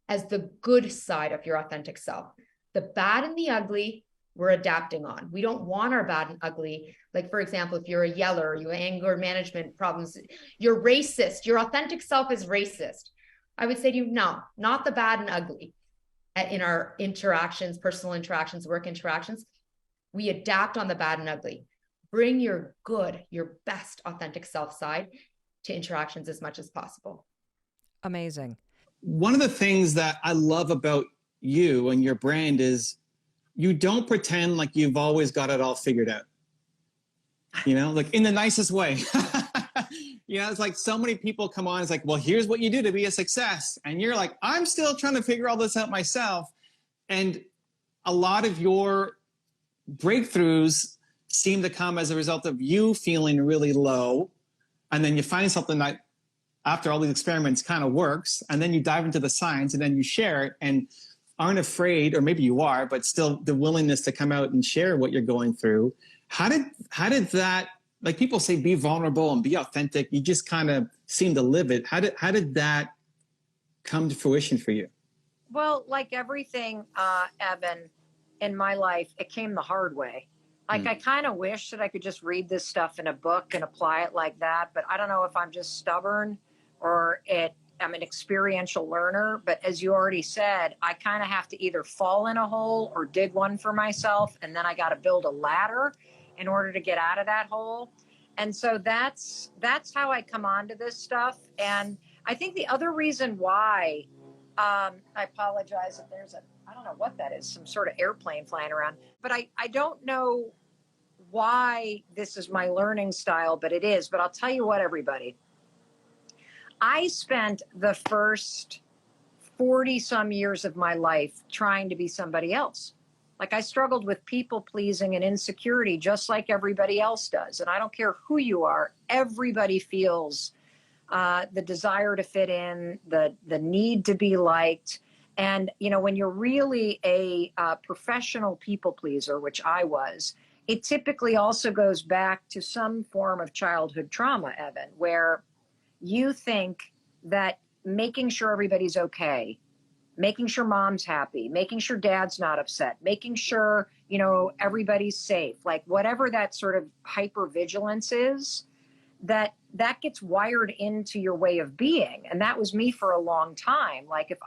as the good side of your authentic self. The bad and the ugly, we're adapting on. We don't want our bad and ugly. Like, for example, if you're a yeller, you have anger management problems, you're racist, your authentic self is racist. I would say to you, no, not the bad and ugly. In our interactions, personal interactions, work interactions, we adapt on the bad and ugly. Bring your good, your best authentic self side to interactions as much as possible. Amazing. One of the things that I love about you and your brand is you don't pretend like you've always got it all figured out. You know, like in the nicest way. You know, it's like so many people come on, it's like, well, here's what you do to be a success. And you're like, I'm still trying to figure all this out myself. And a lot of your breakthroughs seem to come as a result of you feeling really low. And then you find something that after all these experiments kind of works. And then you dive into the science and then you share it and aren't afraid, or maybe you are, but still the willingness to come out and share what you're going through. How did that, like people say, be vulnerable and be authentic. You just kind of seem to live it. How did that come to fruition for you? Well, like everything, Evan, in my life, it came the hard way. Like I kind of wish that I could just read this stuff in a book and apply it like that. But I don't know if I'm just stubborn or I'm an experiential learner. But as you already said, I kind of have to either fall in a hole or dig one for myself. And then I got to build a ladder in order to get out of that hole. And so that's how I come onto this stuff. And I think the other reason why, I apologize if there's I don't know what that is, some sort of airplane flying around, but I don't know why this is my learning style, but it is. But I'll tell you what, everybody, I spent the first 40 some years of my life trying to be somebody else. Like I struggled with people pleasing and insecurity, just like everybody else does. And I don't care who you are, everybody feels the desire to fit in, the need to be liked. And, you know, when you're really a professional people pleaser, which I was, it typically also goes back to some form of childhood trauma, Evan, where you think that making sure everybody's okay, making sure mom's happy, making sure dad's not upset, making sure, you know, everybody's safe, like whatever that sort of hypervigilance is, that gets wired into your way of being. And that was me for a long time. Like if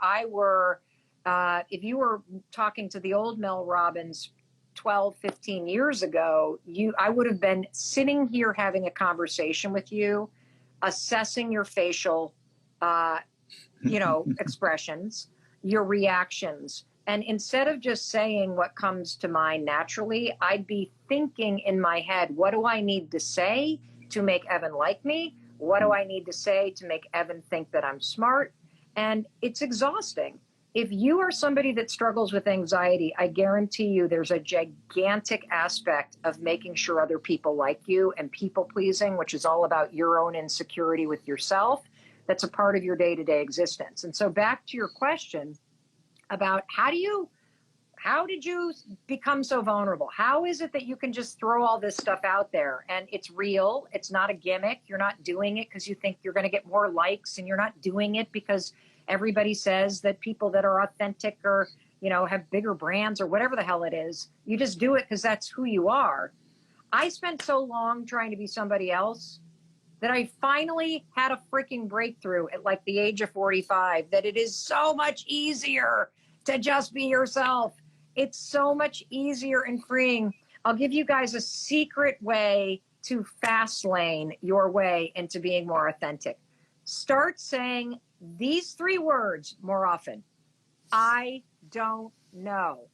you were talking to the old Mel Robbins 12, 15 years ago, I would have been sitting here having a conversation with you, assessing your facial, expressions, your reactions. And instead of just saying what comes to mind naturally, I'd be thinking in my head, what do I need to say to make Evan like me? What do I need to say to make Evan think that I'm smart? And it's exhausting. If you are somebody that struggles with anxiety, I guarantee you there's a gigantic aspect of making sure other people like you and people pleasing, which is all about your own insecurity with yourself. That's a part of your day-to-day existence. And so back to your question about how did you become so vulnerable? How is it that you can just throw all this stuff out there and it's real? It's not a gimmick. You're not doing it because you think you're going to get more likes, and you're not doing it because everybody says that people that are authentic or, you know, have bigger brands or whatever the hell it is. You just do it because that's who you are. I spent so long trying to be somebody else that I finally had a freaking breakthrough at like the age of 45, that it is so much easier to just be yourself. It's so much easier and freeing. I'll give you guys a secret way to fast lane your way into being more authentic. Start saying these 3 words more often. I don't know.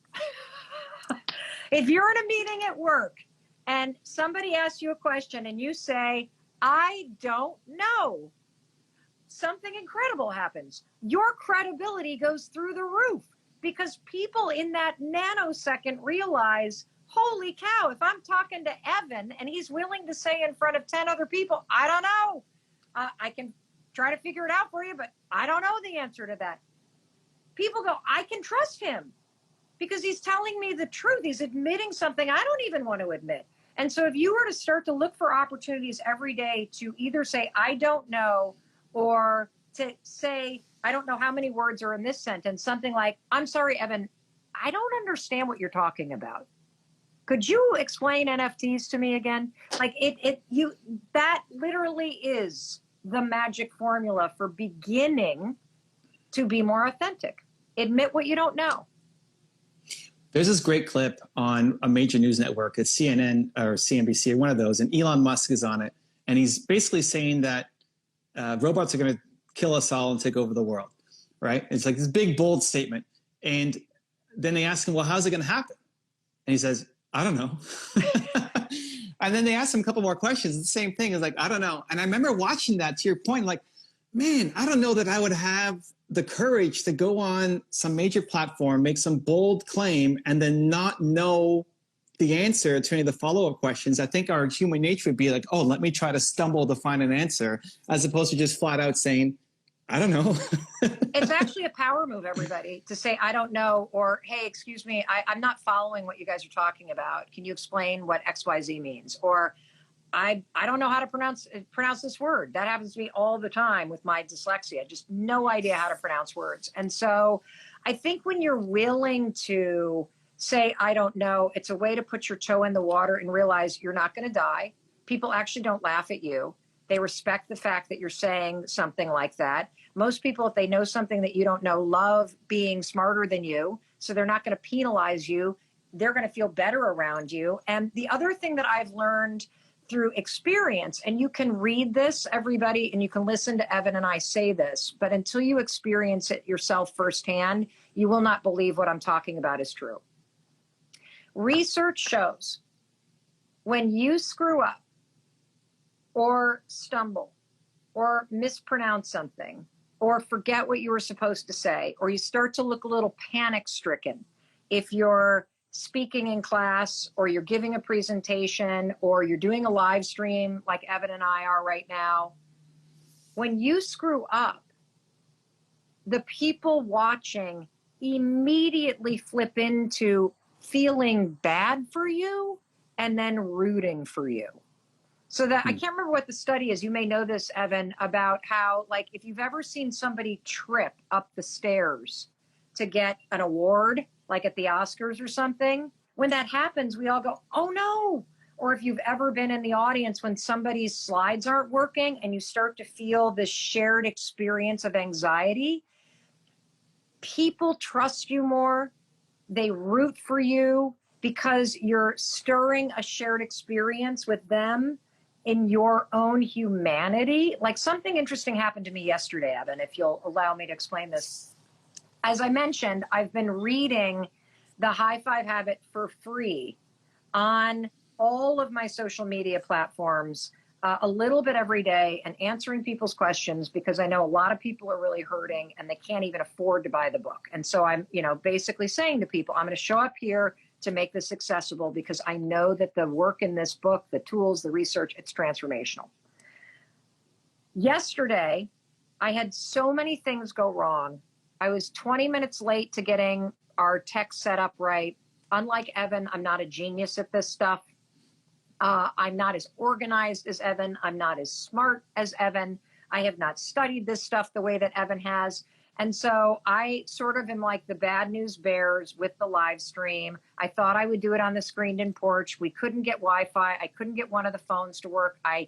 If you're in a meeting at work and somebody asks you a question and you say, I don't know, something incredible happens. Your credibility goes through the roof because people in that nanosecond realize, holy cow, if I'm talking to Evan and he's willing to say in front of 10 other people, I don't know, I can try to figure it out for you, but I don't know the answer to that. People go, I can trust him because he's telling me the truth. He's admitting something I don't even want to admit. And so if you were to start to look for opportunities every day to either say, I don't know, or to say, I don't know how many words are in this sentence, something like, I'm sorry, Evan, I don't understand what you're talking about. Could you explain NFTs to me again? Like that literally is the magic formula for beginning to be more authentic. Admit what you don't know. There's this great clip on a major news network. It's CNN or CNBC, one of those, and Elon Musk is on it. And he's basically saying that robots are going to kill us all and take over the world, right? It's like this big, bold statement. And then they ask him, well, how's it going to happen? And he says, I don't know. And then they ask him a couple more questions. The same thing. It's like, I don't know. And I remember watching that, to your point, like, man, I don't know that I would have the courage to go on some major platform, make some bold claim, and then not know the answer to any of the follow-up questions. I think our human nature would be like, oh, let me try to stumble to find an answer, as opposed to just flat out saying, I don't know. It's actually a power move, everybody, to say, I don't know, or, hey, excuse me, I'm not following what you guys are talking about. Can you explain what XYZ means? Or I don't know how to pronounce this word. That happens to me all the time with my dyslexia. Just no idea how to pronounce words. And so I think when you're willing to say, I don't know, it's a way to put your toe in the water and realize you're not going to die. People actually don't laugh at you. They respect the fact that you're saying something like that. Most people, if they know something that you don't know, love being smarter than you. So they're not going to penalize you. They're going to feel better around you. And the other thing that I've learned through experience, and you can read this, everybody, and you can listen to Evan and I say this, but until you experience it yourself firsthand, you will not believe what I'm talking about is true. Research shows when you screw up or stumble or mispronounce something or forget what you were supposed to say, or you start to look a little panic stricken, if you're speaking in class or you're giving a presentation or you're doing a live stream like Evan and I are right now, when you screw up, the people watching immediately flip into feeling bad for you and then rooting for you. So that I can't remember what the study is. You may know this, Evan, about how, like, if you've ever seen somebody trip up the stairs to get an award, like at the Oscars or something, when that happens, we all go, oh no. Or if you've ever been in the audience when somebody's slides aren't working and you start to feel this shared experience of anxiety, people trust you more. They root for you because you're stirring a shared experience with them in your own humanity. Like, something interesting happened to me yesterday, Evan, if you'll allow me to explain this. As I mentioned, I've been reading The High Five Habit for free on all of my social media platforms, a little bit every day, and answering people's questions, because I know a lot of people are really hurting and they can't even afford to buy the book. And so I'm, basically saying to people, I'm going to show up here to make this accessible because I know that the work in this book, the tools, the research, it's transformational. Yesterday, I had so many things go wrong. I was 20 minutes late to getting our tech set up right. Unlike Evan, I'm not a genius at this stuff. I'm not as organized as Evan. I'm not as smart as Evan. I have not studied this stuff the way that Evan has. And so I sort of am like the bad news bears with the live stream. I thought I would do it on the screened-in porch. We couldn't get Wi-Fi. I couldn't get one of the phones to work. I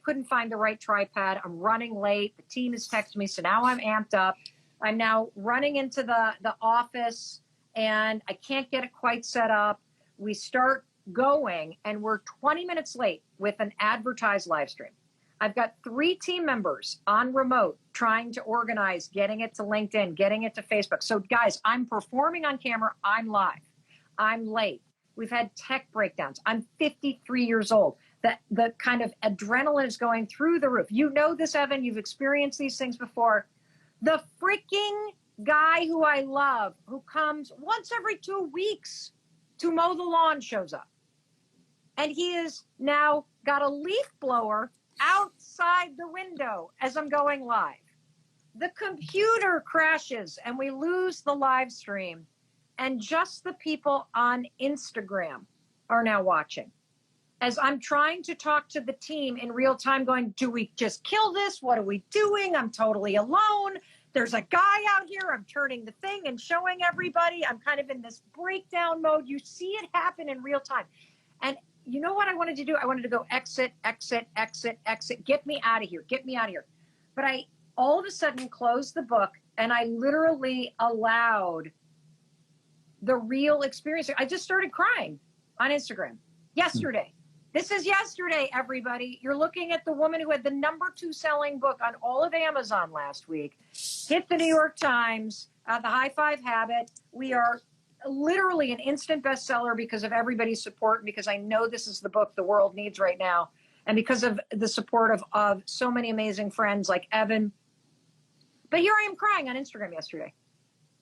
couldn't find the right tripod. I'm running late. The team has texted me, so now I'm amped up. I'm now running into the office, and I can't get it quite set up. We start going, and we're 20 minutes late with an advertised live stream. I've got 3 team members on remote trying to organize, getting it to LinkedIn, getting it to Facebook. So guys, I'm performing on camera. I'm live. I'm late. We've had tech breakdowns. I'm 53 years old. The kind of adrenaline is going through the roof. You know this, Evan. You've experienced these things before. The freaking guy who I love, who comes once every 2 weeks to mow the lawn, shows up. And he has now got a leaf blower outside the window as I'm going live. The computer crashes and we lose the live stream. And just the people on Instagram are now watching. as I'm trying to talk to the team in real time, going, do we just kill this? What are we doing? I'm totally alone. There's a guy out here. I'm turning the thing and showing everybody. I'm kind of in this breakdown mode. You see it happen in real time. And you know what I wanted to do? I wanted to go exit, exit, exit, exit. Get me out of here. Get me out of here. But I all of a sudden closed the book and I literally allowed the real experience. I just started crying on Instagram yesterday. This is yesterday, everybody. You're looking at the woman who had the #2 selling book on all of Amazon last week, hit the New York Times, The High Five Habit. We are literally an instant bestseller because of everybody's support, and because I know this is the book the world needs right now, and because of the support of so many amazing friends like Evan. But here I am crying on Instagram yesterday,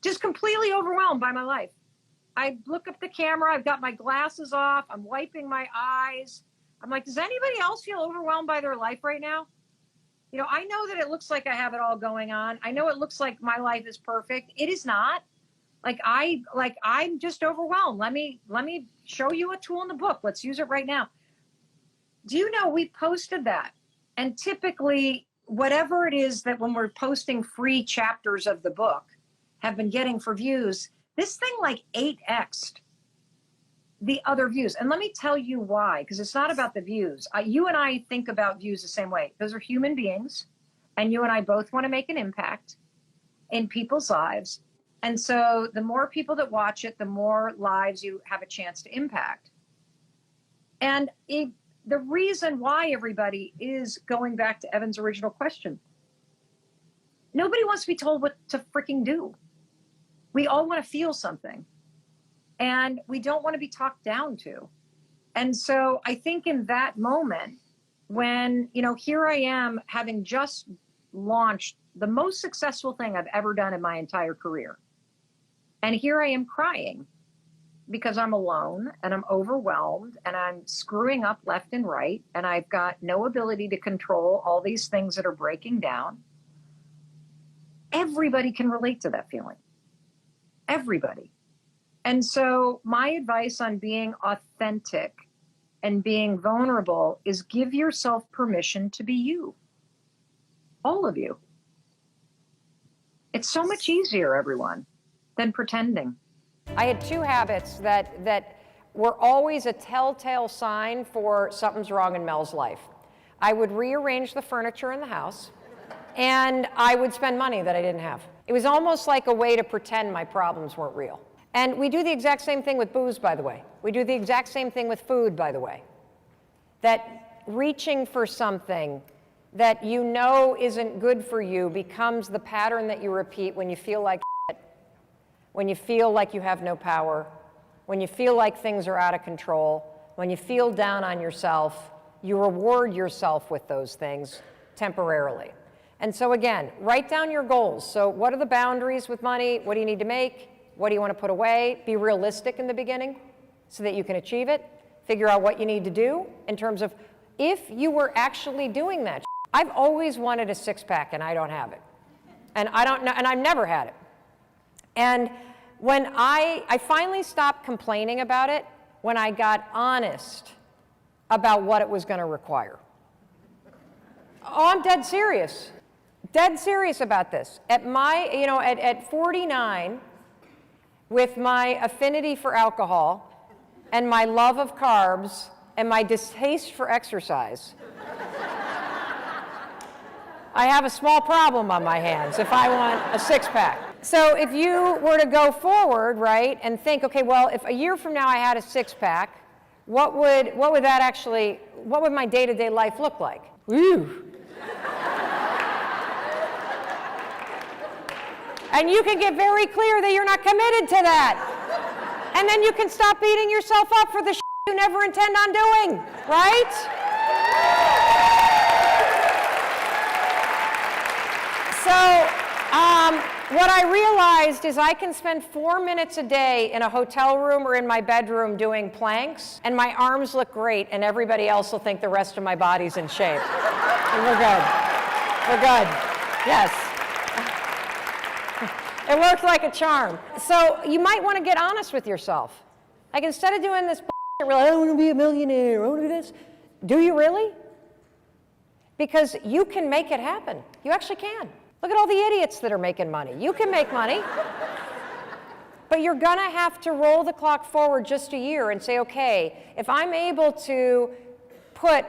just completely overwhelmed by my life. I look up the camera, I've got my glasses off, I'm wiping my eyes. I'm like, does anybody else feel overwhelmed by their life right now? You know, I know that it looks like I have it all going on. I know it looks like my life is perfect. It is not. I'm just overwhelmed. Let me show you a tool in the book. Let's use it right now. Do you know we posted that? And typically, whatever it is that when we're posting free chapters of the book have been getting for views, this thing like 8x'd the other views. And let me tell you why, because it's not about the views. You and I think about views the same way. Those are human beings, and you and I both want to make an impact in people's lives. And so the more people that watch it, the more lives you have a chance to impact. And the reason why, everybody, is going back to Evan's original question. Nobody wants to be told what to freaking do. We all want to feel something, and we don't want to be talked down to. And so I think in that moment, when, you know, here I am having just launched the most successful thing I've ever done in my entire career. And here I am crying because I'm alone and I'm overwhelmed and I'm screwing up left and right. And I've got no ability to control all these things that are breaking down. Everybody can relate to that feeling. Everybody. And so my advice on being authentic and being vulnerable is give yourself permission to be you. All of you. It's so much easier, everyone, than pretending. I had 2 habits that were always a telltale sign for something's wrong in Mel's life. I would rearrange the furniture in the house, and I would spend money that I didn't have. It was almost like a way to pretend my problems weren't real. And we do the exact same thing with booze, by the way. We do the exact same thing with food, by the way. That reaching for something that you know isn't good for you becomes the pattern that you repeat when you feel like shit, when you feel like you have no power, when you feel like things are out of control, when you feel down on yourself. You reward yourself with those things temporarily. And so again, write down your goals. So what are the boundaries with money? What do you need to make? What do you want to put away? Be realistic in the beginning so that you can achieve it. Figure out what you need to do in terms of if you were actually doing that. I've always wanted a 6-pack and I don't have it. And I don't know, and I've never had it. And when I finally stopped complaining about it when I got honest about what it was going to require. Oh, I'm dead serious. Dead serious about this. At my, you know, at 49, with my affinity for alcohol and my love of carbs and my distaste for exercise, I have a small problem on my hands if I want a 6-pack. So if you were to go forward, right, and think, okay, well, if a year from now I had a 6-pack, what would my day-to-day life look like? Ooh. And you can get very clear that you're not committed to that. And then you can stop beating yourself up for the shit you never intend on doing, right? So what I realized is I can spend 4 minutes a day in a hotel room or in my bedroom doing planks, and my arms look great, and everybody else will think the rest of my body's in shape. And we're good. We're good. Yes. It worked like a charm. So you might want to get honest with yourself. Like, instead of doing this really, I want to be a millionaire. I want to do this. Do you really? Because you can make it happen. You actually can. Look at all the idiots that are making money. You can make money. But you're going to have to roll the clock forward just a year and say, okay, if I'm able to put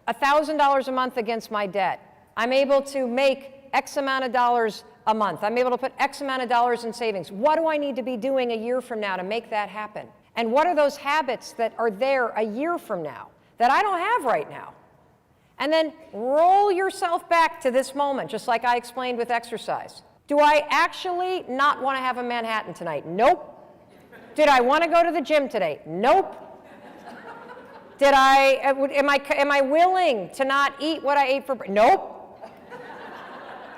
$1,000 a month against my debt, I'm able to make X amount of dollars a month, I'm able to put X amount of dollars in savings. What do I need to be doing a year from now to make that happen? And what are those habits that are there a year from now that I don't have right now? And then roll yourself back to this moment, just like I explained with exercise. Do I actually not want to have a Manhattan tonight? Nope. Did I want to go to the gym today? Nope. Am I willing to not eat what I ate for breakfast? Nope.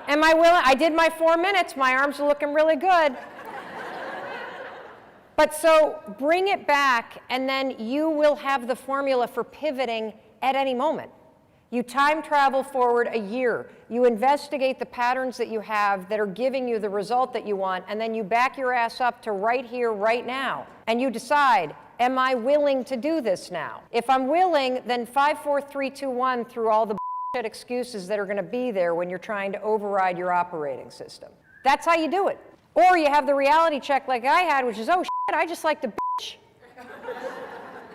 Am I willing? I did my 4 minutes. My arms are looking really good. But so bring it back, and then you will have the formula for pivoting at any moment. You time travel forward a year. You investigate the patterns that you have that are giving you the result that you want, and then you back your ass up to right here, right now. And you decide, am I willing to do this now? If I'm willing, then 5, 4, 3, 2, 1 through all the bullshit excuses that are going to be there when you're trying to override your operating system. That's how you do it. Or you have the reality check like I had, which is, oh shit, I just like to bitch.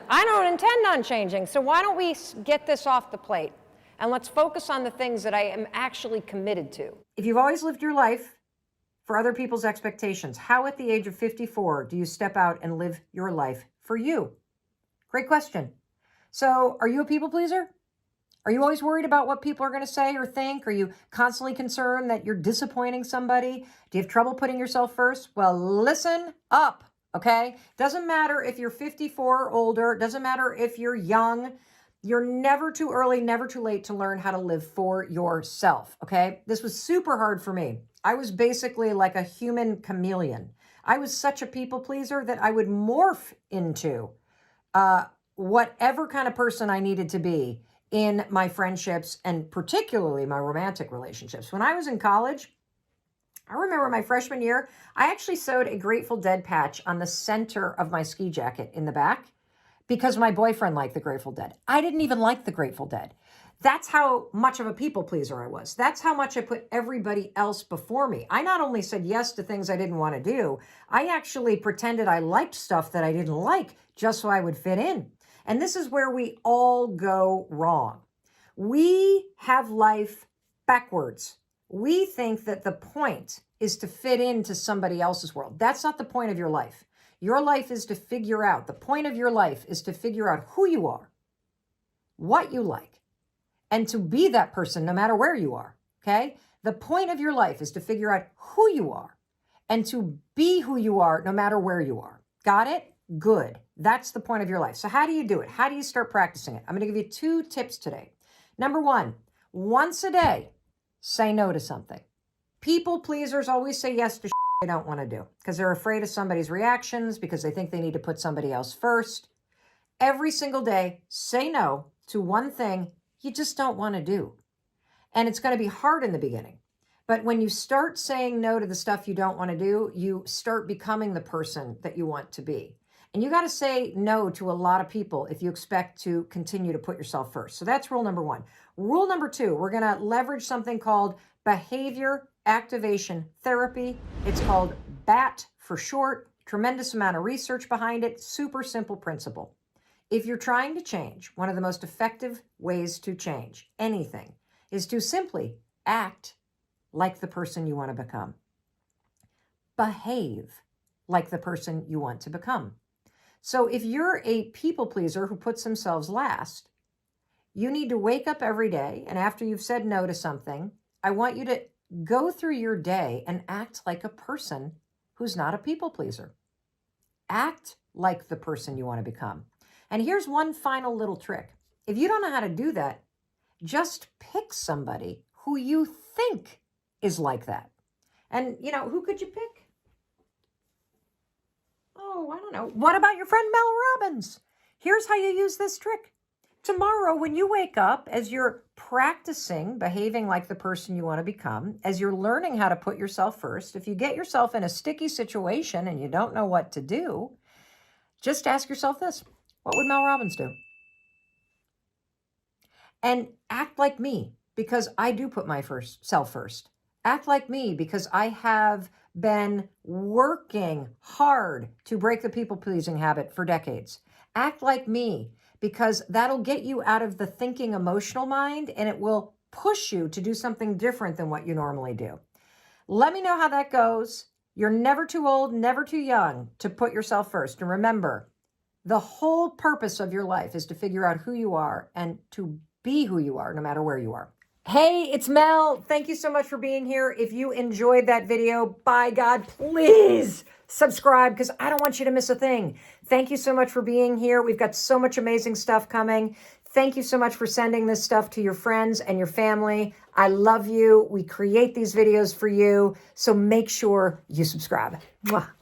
I don't intend on changing, so why don't we get this off the plate? And let's focus on the things that I am actually committed to. If you've always lived your life for other people's expectations, how at the age of 54 do you step out and live your life for you? Great question. So are you a people pleaser? Are you always worried about what people are going to say or think? Are you constantly concerned that you're disappointing somebody? Do you have trouble putting yourself first? Well, listen up, okay? Doesn't matter if you're 54 or older. Doesn't matter if you're young. You're never too early, never too late to learn how to live for yourself, okay? This was super hard for me. I was basically like a human chameleon. I was such a people pleaser that I would morph into whatever kind of person I needed to be in my friendships and particularly my romantic relationships. When I was in college, I remember my freshman year, I actually sewed a Grateful Dead patch on the center of my ski jacket in the back, because my boyfriend liked the Grateful Dead. I didn't even like the Grateful Dead. That's how much of a people pleaser I was. That's how much I put everybody else before me. I not only said yes to things I didn't want to do, I actually pretended I liked stuff that I didn't like just so I would fit in. And this is where we all go wrong. We have life backwards. We think that the point is to fit into somebody else's world. That's not the point of your life. Your life is to figure out, the point of your life is to figure out who you are, what you like, and to be that person no matter where you are, okay? The point of your life is to figure out who you are and to be who you are no matter where you are. Got it? Good. That's the point of your life. So how do you do it? How do you start practicing it? I'm going to give you 2 tips today. Number 1, once a day, say no to something. People pleasers always say yes to they don't want to do because they're afraid of somebody's reactions, because they think they need to put somebody else first. Every single day, say no to one thing you just don't want to do. And it's going to be hard in the beginning. But when you start saying no to the stuff you don't want to do, you start becoming the person that you want to be. And you got to say no to a lot of people if you expect to continue to put yourself first. So that's rule number 1. Rule number 2, we're going to leverage something called behavior activation therapy. It's called BAT for short. Tremendous amount of research behind it. Super simple principle. If you're trying to change, one of the most effective ways to change anything is to simply act like the person you want to become. Behave like the person you want to become. So if you're a people pleaser who puts themselves last, you need to wake up every day, and after you've said no to something, I want you to go through your day and act like a person who's not a people pleaser. Act like the person you want to become. And here's one final little trick. If you don't know how to do that, just pick somebody who you think is like that. And, who could you pick? Oh, I don't know. What about your friend Mel Robbins? Here's how you use this trick. Tomorrow, when you wake up, as you're practicing behaving like the person you want to become, as you're learning how to put yourself first, if you get yourself in a sticky situation and you don't know what to do, just ask yourself this. What would Mel Robbins do? And act like me, because I do put my self first. Act like me, because I have been working hard to break the people-pleasing habit for decades. Act like me, because that'll get you out of the thinking emotional mind, and it will push you to do something different than what you normally do. Let me know how that goes. You're never too old, never too young to put yourself first. And remember, the whole purpose of your life is to figure out who you are and to be who you are, no matter where you are. Hey, it's Mel. Thank you so much for being here. If you enjoyed that video, by God, please subscribe, because I don't want you to miss a thing. Thank you so much for being here. We've got so much amazing stuff coming. Thank you so much for sending this stuff to your friends and your family. I love you. We create these videos for you, so make sure you subscribe. Mwah.